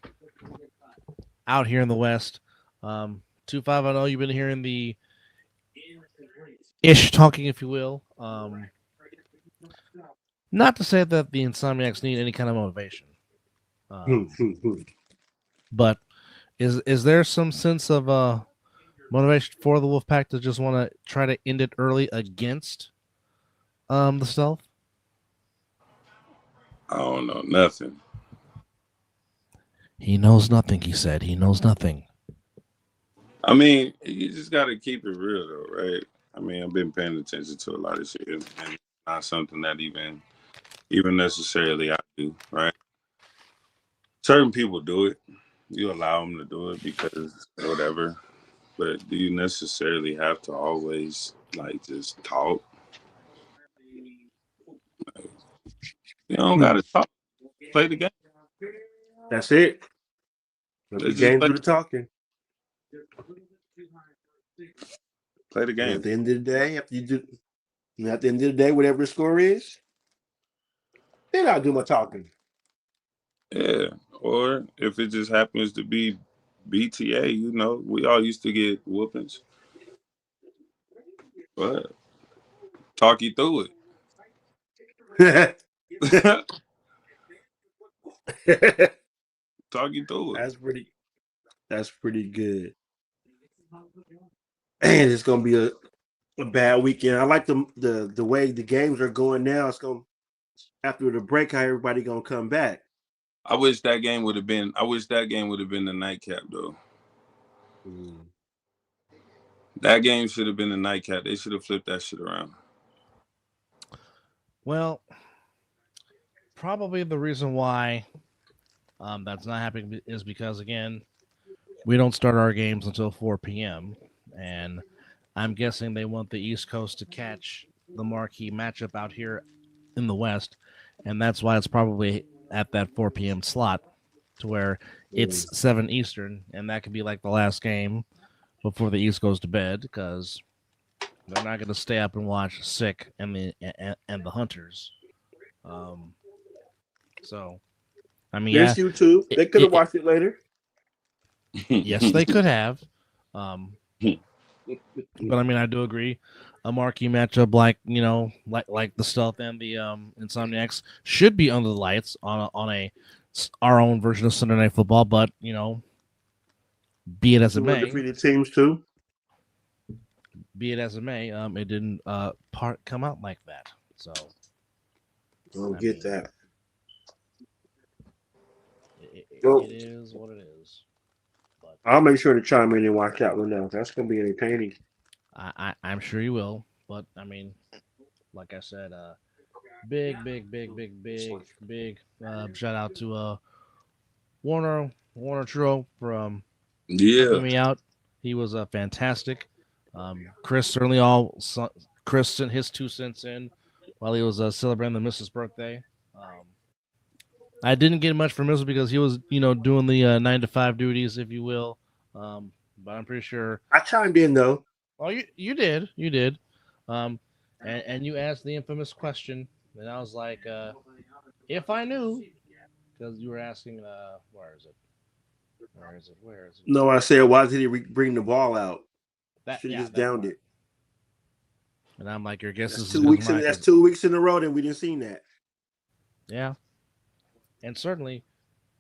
out here in the West. 2-5, I know you've been hearing the ish talking, if you will. Not to say that the Insomniacs need any kind of motivation. But is there some sense of motivation for the Wolfpack to just want to try to end it early against the Stealth?
I don't know nothing.
He knows nothing, he said. He knows nothing.
I mean, you just got to keep it real, though, right? I mean, I've been paying attention to a lot of shit, and it's not something that even necessarily I do, right? Certain people do it. You allow them to do it because whatever. But do you necessarily have to always like just talk? You don't
Hmm.
got to talk. Play the game.
That's it. Let the
Let's just
game
play.
do the talking.
Play the
And
game.
at the end of the day, at the end of the day, whatever the score is, then I'll do my talking.
Yeah. Or if it just happens to be BTA, we all used to get whoopings, but talk you through
That's
it. Talk you through it.
pretty. That's pretty good. And it's gonna be a bad weekend. I like the way the games are going now. It's gonna after the break, how everybody gonna come back.
I wish that game would have been. I wish that game would have been the nightcap though.
Mm.
That game should have been the nightcap. They should have flipped that shit around.
Well, probably the reason why that's not happening is because again, we don't start our games until 4 p.m. and I'm guessing they want the East Coast to catch the marquee matchup out here in the West, and that's why it's probably at that 4 p.m. slot to where
Mm.
it's 7 Eastern, and that could be like the last game before the East goes to bed because they're not going to stay up and watch Sick and the Hunters. Um, so I mean,
There's
yeah,
YouTube.
it,
They could have
it,
watched it later.
yes, they could have. Um, but I mean, I do agree. A marquee matchup like the Stealth and the Insomniacs should be under the lights on our own version of Sunday Night Football. But be it as it
Two
may,
undefeated teams too.
it didn't come out like that. So
I don't
I
get
mean,
that.
it
Well,
is what it is. But
I'll make sure to chime in and watch that one now. That's gonna be entertaining.
I'm sure you will. But I mean, like I said, big shout out to Warner Truro for
Yeah.
helping me out. He was fantastic. Chris certainly all Chris sent his 2 cents in while he was celebrating the Mrs. birthday. Um, I didn't get much from Mizzle because he was doing the 9 to 5 duties, if you will. But I'm pretty sure.
I chimed in though.
Oh, you did. Um, and you asked the infamous question, and I was like, if I knew, because you were asking, where is it? Where is it? Where is it?
No, I said, why did he bring the ball out? Should have
Yeah,
just
that
downed
part.
it.
And I'm like, your guess
That's
is as
two
good as
weeks in.
mine.
That's
'Cause
2 weeks in a row, and we didn't see that.
yeah, and certainly,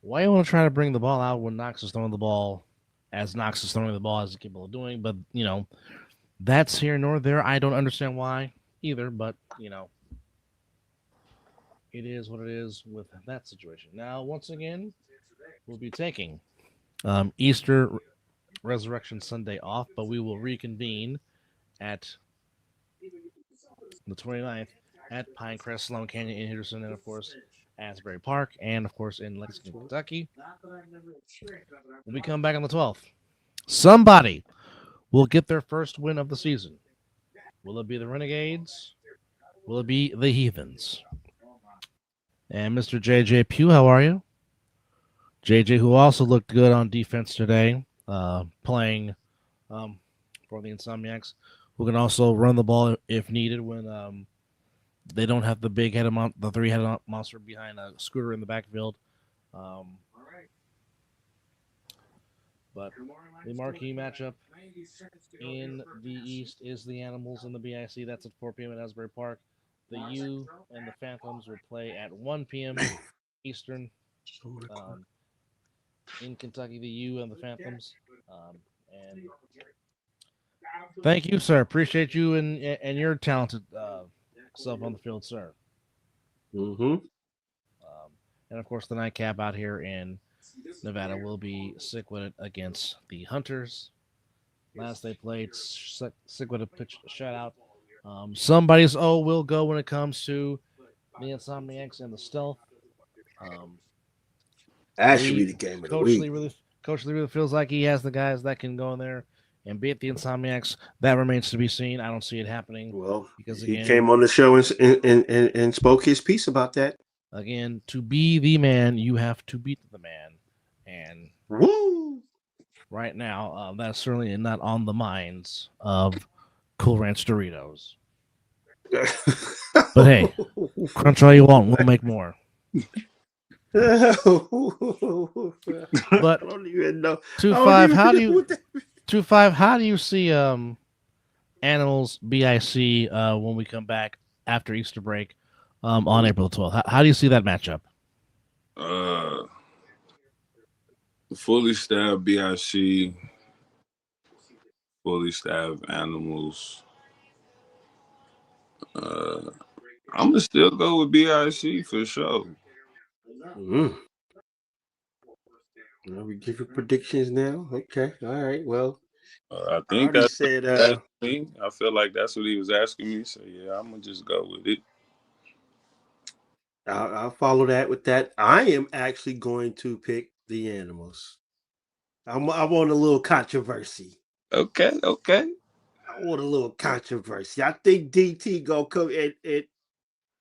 why you want to try to bring the ball out when Knox is throwing the ball, as Knox is throwing the ball as he's capable of doing? But that's here nor there. I don't understand why either. But it is what it is with that situation. Now, once again, we'll be taking Easter Resurrection Sunday off, but we will reconvene at the 29th at Pinecrest, Sloan Canyon in Henderson, and of course Asbury Park, and of course in Lexington, Kentucky. When we come back on the 12th, somebody will get their first win of the season. Will it be the Renegades? Will it be the Heathens? And Mr. JJ Pugh, how are you? JJ, who also looked good on defense today, playing for the Insomniacs, who can also run the ball if needed when they don't have the the three-headed monster behind a Scooter in the backfield. Um, but the marquee matchup in the East is the Animals and the BIC. That's at 4 p.m. at Asbury Park. The U and the Phantoms will play at 1 p.m. Eastern. Um, in Kentucky, the U and the Phantoms. And thank you, sir. Appreciate you and your talented self on the field, sir.
Mm-hmm.
And of course, the nightcap out here in Nevada will be sick with it against the Hunters. Last they played, Sick would have pitched a shutout. Somebody's O will go when it comes to the Insomniacs and the Stealth.
That should be the game of the week.
Coach Lee really feels like he has the guys that can go in there and beat the Insomniacs. That remains to be seen. I don't see it happening.
Well,
because
he
again,
came on the show and spoke his piece about that.
Again, to be the man, you have to beat the man, and
woo!
Right now, that's certainly not on the minds of Cool Ranch Doritos. But hey, crunch all you want, we'll make more.
But
I
don't even know.
2-5, how do you see Animals BIC when we come back after Easter break on April 12th? How do you see that matchup?
Fully staffed BIC, fully staffed Animals. I'm gonna still go with BIC for sure.
Well, we give you predictions now. Okay, all right. Well,
I think that's me. I feel like that's what he was asking me. So yeah, I'm gonna just go with it.
I'll follow that with that. I am actually going to pick the Animals. I want a little controversy.
Okay.
I want a little controversy. I think DT go come and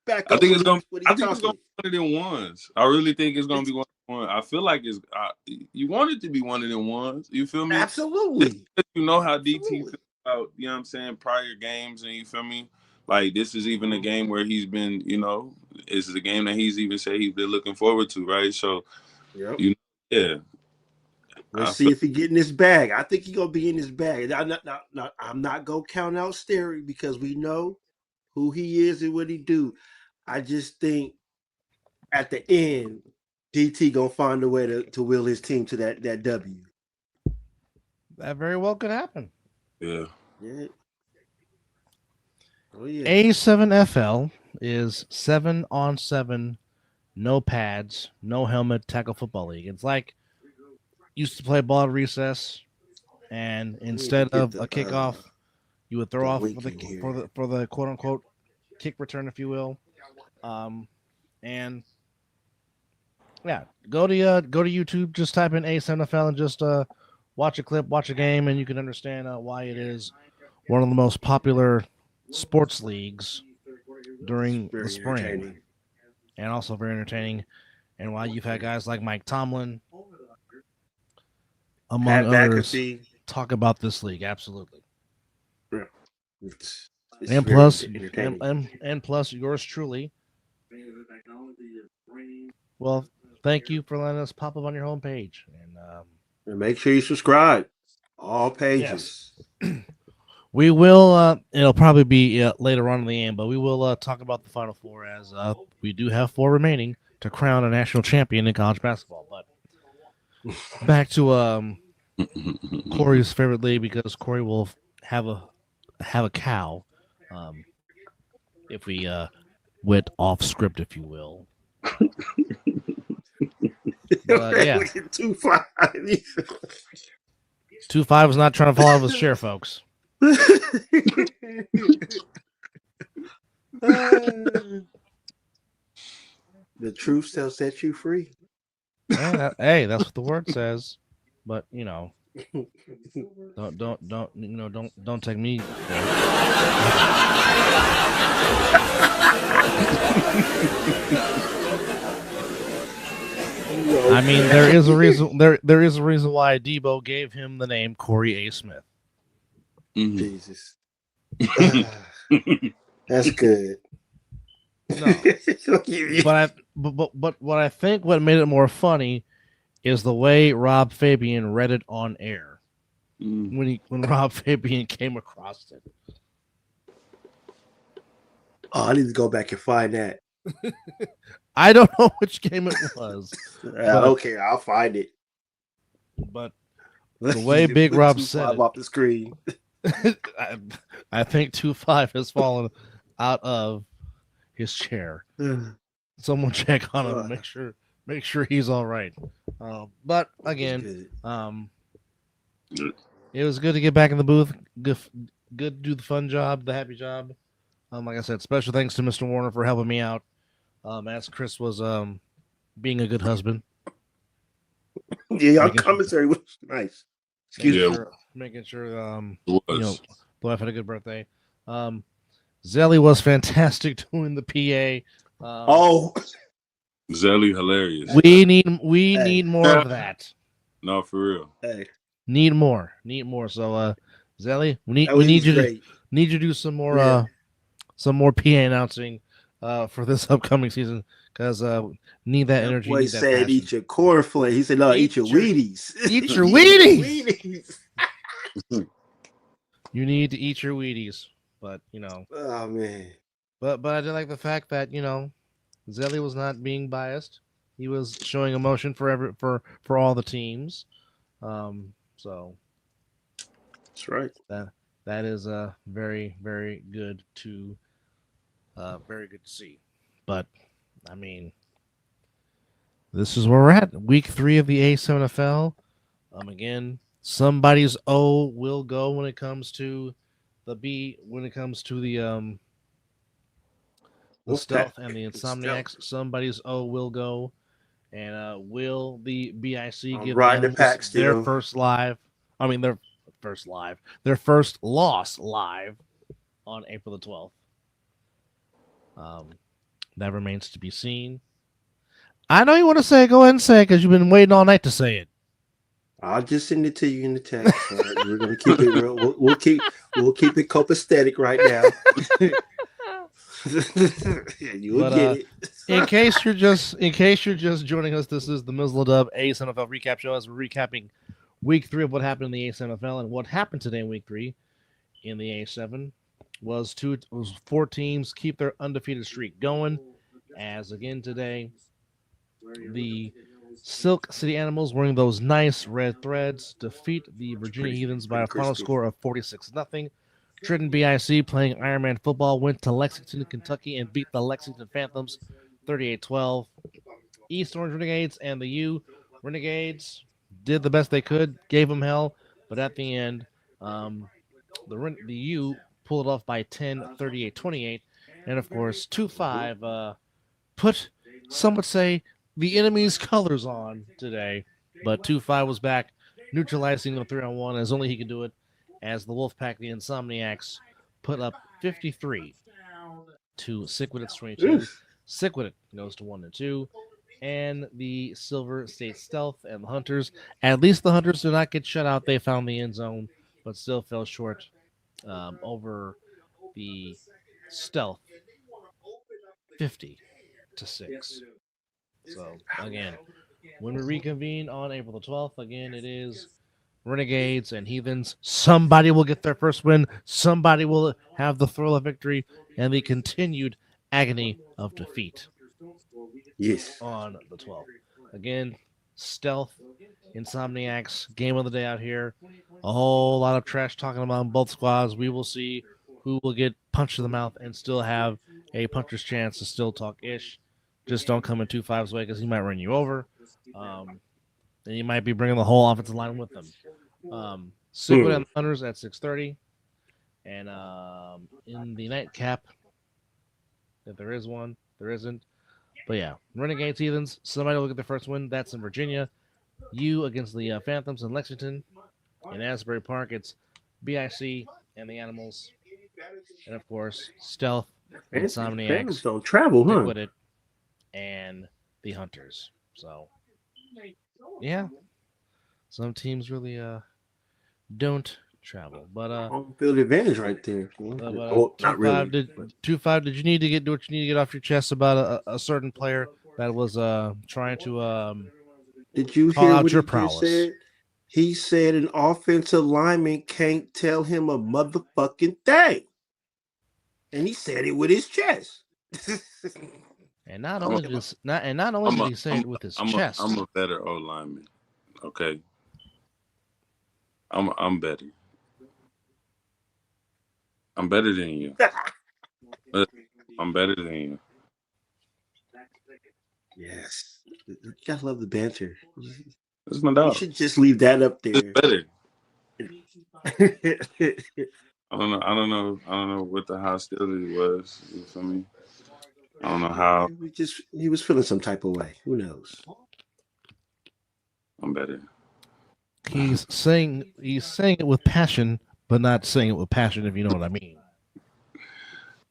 back up.
I think it's gonna be one of them ones. I really think it's gonna be one of them ones. I feel like it's you want it to be one of them ones. You feel me?
Absolutely.
You know how DT feels about, you know what I'm saying, prior games, and you feel me? Like, this is even a game where he's been, you know, it's a game that he's even said he's been looking forward to, right? So, yeah.
Let's see if he get in his bag. I think he's gonna be in his bag. I'm not gonna count out Sterry because we know who he is and what he do. I just think at the end, DT gonna find a way to will his team to that W.
That very well could happen.
Yeah.
Oh yeah.
A7FL is 7-on-7, no pads, no helmet tackle football league. It's like used to play ball at recess, and instead of a kickoff, you would throw off for the quote unquote kick return, if you will. And yeah, go to YouTube, just type in A7FL and just watch a clip, watch a game, and you can understand why it is one of the most popular sports leagues during the spring, and also very entertaining, and why you've had guys like Mike Tomlin, among others, talk about this league. Absolutely.
Yeah.
And plus, yours truly. Well, thank you for letting us pop up on your homepage,
and make sure you subscribe. All pages.
Yes. We will. It'll probably be later on in the game, but we will talk about the Final Four as we do have 4 remaining to crown a national champion in college basketball. But back to Corey's favorite league, because Corey will have a cow if we went off script, if you will. But, yeah.
2-5.
2-5 is not trying to fall out of his chair, folks.
The truth shall set you free.
Hey, that's what the word says. But you know, don't take me. I mean, there is a reason. There is a reason why Debo gave him the name Corey A. Smith.
Mm-hmm.
Jesus, that's good.
No, but what I think what made it more funny is the way Rob Fabian read it on air when Rob Fabian came across it.
Oh, I need to go back and find that.
I don't know which game it was.
Okay, I'll find it.
But the way Big Rob said it,
off the screen.
I think 2-5 has fallen out of his chair. Someone check on him and make sure he's all right. But again, It was good to get back in the booth. Good to do the fun job, the happy job. Like I said, special thanks to Mr. Warner for helping me out. As Chris was being a good husband,
Yeah, y'all
making sure,
commentary was nice. Excuse
Yeah,
me.
making sure
it
you know
was.
the wife had a good birthday. Zelly was fantastic doing the PA.
Oh,
Zelly hilarious.
We
hey,
need more of that.
No, for real.
hey,
Need more. So Zelly, we
he's great.
need you to do
Yeah.
some more PA announcing for this upcoming season because need that
That
energy,
boy
need that
said,
passion.
"Eat your cornflake." He said, "No, eat your Wheaties.
Eat your
Eat your
Wheaties.
Wheaties."
You need to eat your Wheaties, but
Oh man,
but I did like the fact that Zelly was not being biased. He was showing emotion for all the teams. So
that's right.
that is very good to very good to see. But I mean, this is where we're at. Week 3 of the A7FL. Again, somebody's O will go when it comes to the B. When it comes to the
Wolfpack.
stealth and the
Stealth.
insomniacs, somebody's O will go. And will the BIC
I'm
give the
riding the
animals
pack
their
still.
first live? I mean, their first loss live on April the 12th. That remains to be seen. I know you want to say it. Go ahead and say it because you've been waiting all night to say it.
I'll just send it to you in the text. All right? We're gonna keep it real. We'll keep it copacetic right now. You'll
But
get it.
in case you're just joining us, this is the Mizzle Dub A7FL recap show as we're recapping week 3 of what happened in the A7FL and what happened today in week 3 in the A7 was 4 teams keep their undefeated streak going. As again today, the Silk City Animals, wearing those nice red threads, defeat the Virginia Heathens by a final score of 46-0. Trenton BIC, playing Ironman football, went to Lexington, Kentucky, and beat the Lexington Phantoms 38-12. East Orange Renegades and the U Renegades did the best they could, gave them hell, but at the end, the U pulled it off by 10, 38-28. And of course, 2-5 put, some would say, the enemy's colors on today. But 2-5 was back, neutralizing the 3-on-1 as only he could do it, as the Wolfpack, the Insomniacs, put up 53 to Sickwit's 22. Sickwit goes to 1-2. And the Silver State Stealth and the Hunters. At least the Hunters did not get shut out. They found the end zone, but still fell short over the Stealth 50-6. So again, when we reconvene on April the 12th, again it is Renegades and Heathens. Somebody will get their first win. Somebody will have the thrill of victory and the continued agony of defeat.
Yes.
On the 12th. Again, Stealth, Insomniacs, game of the day out here. A whole lot of trash talking about both squads. We will see who will get punched in the mouth and still have a puncher's chance to still talk ish. Just don't come in 2-5's way because he might run you over. And he might be bringing the whole offensive line with them. Sigwood and the Hunters at 6:30. And in the nightcap, if there is one, there isn't. But yeah, Renegades, Heathens, somebody will get the first win. That's in Virginia. You against the Phantoms in Lexington. In Asbury Park, it's BIC and the Animals. And of course, Stealth, Insomniacs,
Phantoms don't travel,
Stick
huh?
with it, and the Hunters. So, yeah, some teams really don't travel. But
Home field advantage right there. Oh, not really.
2-5. Did you need to get what you need to get off your chest about a certain player that was trying to
Did you
call
hear
out
what
your
he just
prowess?
said? He said an offensive lineman can't tell him a motherfucking thing. And he said it with his chest.
And not only did he say it with his chest.
I'm a better O lineman. Okay. I'm better. I'm better than you. I'm better than you.
Yes. You gotta love the banter.
That's my dog.
You should just leave that up there.
It's better. I don't know what the hostility was. You feel me? I don't know how.
He was feeling some type of way. Who knows?
I'm better.
He's saying it with passion, but not saying it with passion, if you know what I mean.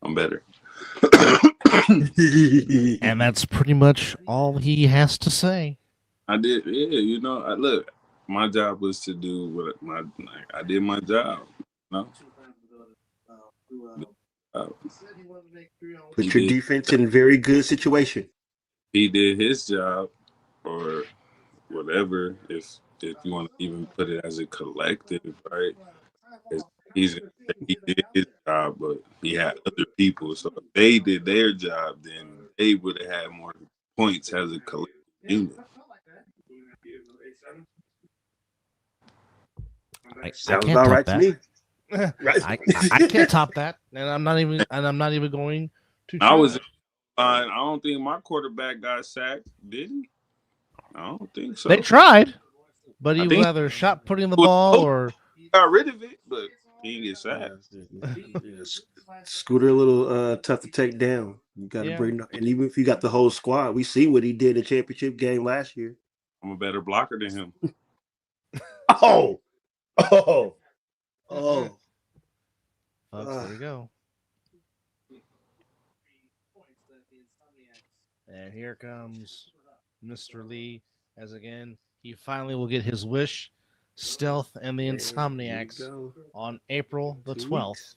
I'm better.
And that's pretty much all he has to say.
I did, yeah. You know, look. My job was to do I did my job. You know?
Put your defense in a very good situation.
He did his job, or whatever. If you want to even put it as a collective, right? He did his job, but he had other people. So if they did their job, then they would have had more points as a collective unit.
Sounds about right to me.
I can't top that, and I'm not even going to.
I was fine. I don't think my quarterback got sacked. Did he? I don't think so.
They tried, but he was either shot putting the ball or
got rid of it, but he didn't get sacked.
Scooter a little tough to take down. You got to bring, and even if you got the whole squad, we see what he did in the championship game last year.
I'm a better blocker than him.
Oh.
There we go. And here comes Mr. Lee, as again, he finally will get his wish. Stealth and the Insomniacs on April the 12th.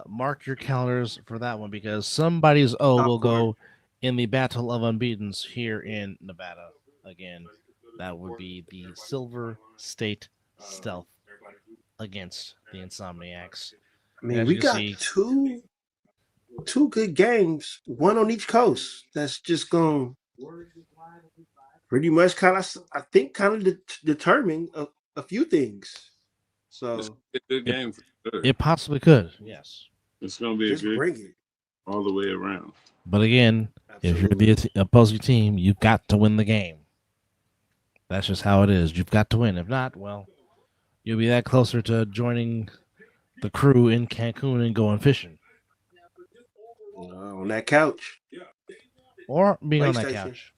Mark your calendars for that one, because somebody's will go in the Battle of Unbeatens here in Nevada. Again, that would be the Silver State Stealth against the Insomniacs.
I mean, we got two good games, one on each coast. That's just going pretty much kind of determine a few things. So
it's a good game for sure.
It possibly could, yes.
It's going to be
just bring it
all the way around.
But again, Absolutely. If you're the opposing team, you've got to win the game. That's just how it is. You've got to win. If not, well, you'll be that closer to joining the crew in Cancun and going fishing.
On that couch.
Or being on that couch.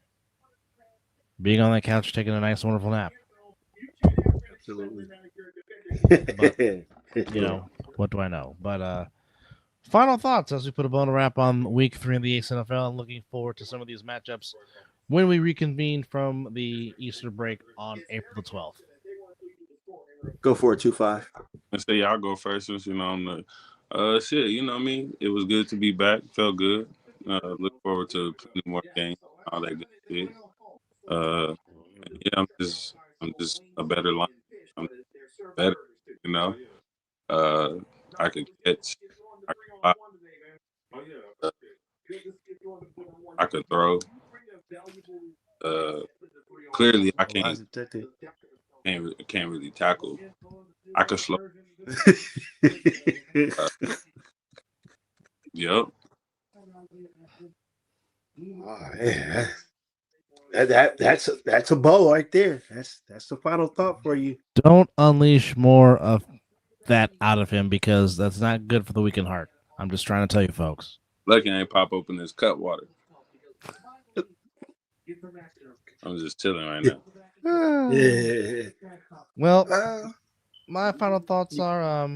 Being on that couch, taking a nice, wonderful nap.
Absolutely.
But, you know, what do I know? But final thoughts as we put a bow on a wrap on week 3 in the A7FL, and looking forward to some of these matchups when we reconvene from the Easter break on April the 12th.
Go for it, 2-5.
Let's say y'all go first, since you know I'm the shit. You know what I mean? It was good to be back. Felt good. Look forward to plenty more games. All that good shit. Yeah, I'm just a better line. I'm better. You know. I could catch. I could throw. Clearly, I can't really tackle. I could slow. Yep.
Oh, yeah. That's a bow right there. That's the final thought for you.
Don't unleash more of that out of him, because that's not good for the weak in heart. I'm just trying to tell you, folks.
Lucky I ain't pop open this cut water. I'm just chilling right now.
Yeah.
Well, my final thoughts are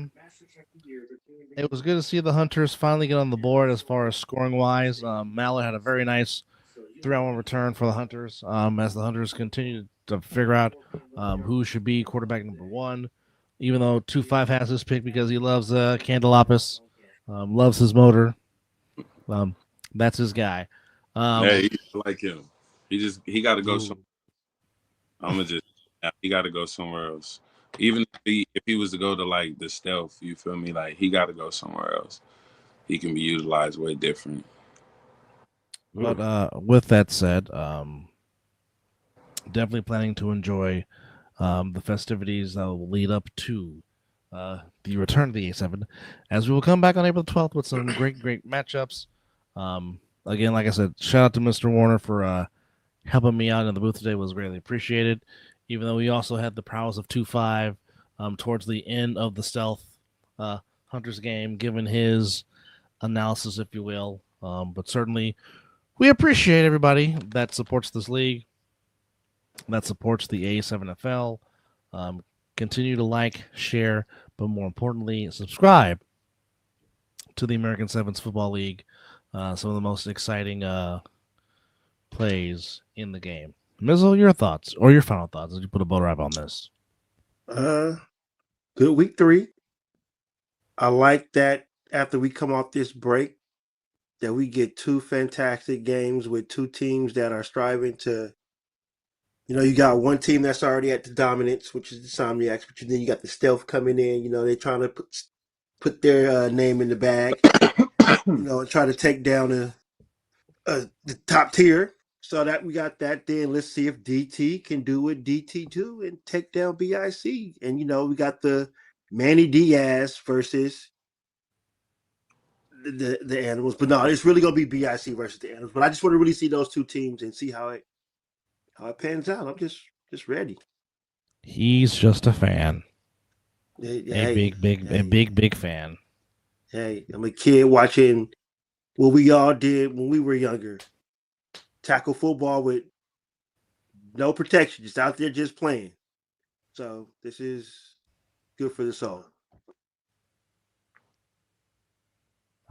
it was good to see the Hunters finally get on the board as far as scoring wise. Mallett had a very nice 3-on-1 return for the Hunters as the Hunters continue to figure out who should be quarterback number 1, even though 2-5 has his pick because he loves Candelopus, loves his motor. That's his guy.
Hey, I like him. He got to go somewhere. He got to go somewhere else. Even if he was to go to like the stealth, you feel me? Like he got to go somewhere else. He can be utilized way different.
But with that said, definitely planning to enjoy the festivities that will lead up to the return of the A7, as we will come back on April 12th with some great matchups. Again, like I said, shout out to Mr. Warner for helping me out in the booth today. Was greatly appreciated. even though we also had the prowess of 2-5 towards the end of the stealth Hunter's game, given his analysis, if you will. But certainly, we appreciate everybody that supports this league, that supports the A7FL. Continue to like, share, but more importantly, subscribe to the American Sevens Football League. Some of the most exciting plays in the game. Mizzle, your thoughts or your final thoughts as you put a bow wrap on this?
Good week 3. I like that after we come off this break that we get 2 fantastic games with 2 teams that are striving to, you got one team that's already at the dominance, which is the Somniacs, but then you got the stealth coming in, they're trying to put their name in the bag, and try to take down the top tier. So that we got that. Then let's see if DT can do what DT do and take down BIC. And we got the Manny Diaz versus the Animals. But no, it's really gonna be BIC versus the Animals. But I just want to really see those 2 teams and see how it pans out. I'm just ready.
He's just a fan.
A
big fan.
Hey, I'm a kid watching what we all did when we were younger. Tackle football with no protection, just out there just playing. So this is good for the soul.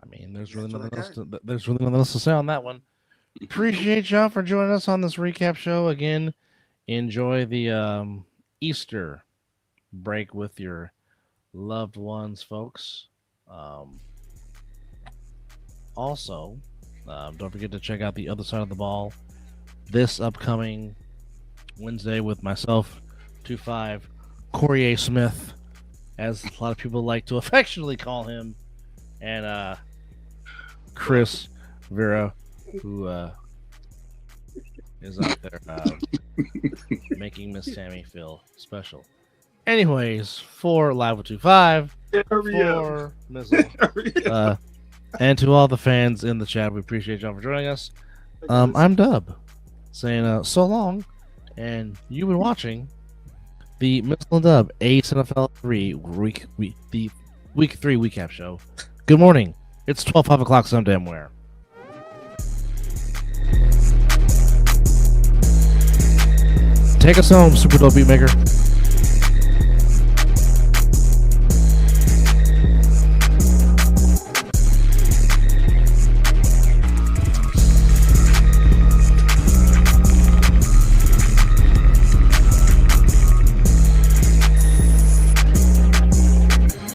I mean, there's really nothing else to say on that one. Appreciate y'all for joining us on this recap show. Again, enjoy the Easter break with your loved ones, folks. Also, don't forget to check out the other side of the ball this upcoming Wednesday with myself, 2-5, Corey A. Smith, as a lot of people like to affectionately call him, and Chris Vera, who is out there making Miss Sammy feel special. Anyways, for Live with 2-5, for Mizzle, and to all the fans in the chat, we appreciate y'all for joining us. I'm Dub, saying so long, and you've been watching the Mizzle and Dub A7FL 3 week 3 recap show. Good morning. It's 5 o'clock some damn where. Take us home, Super Dope Beatmaker.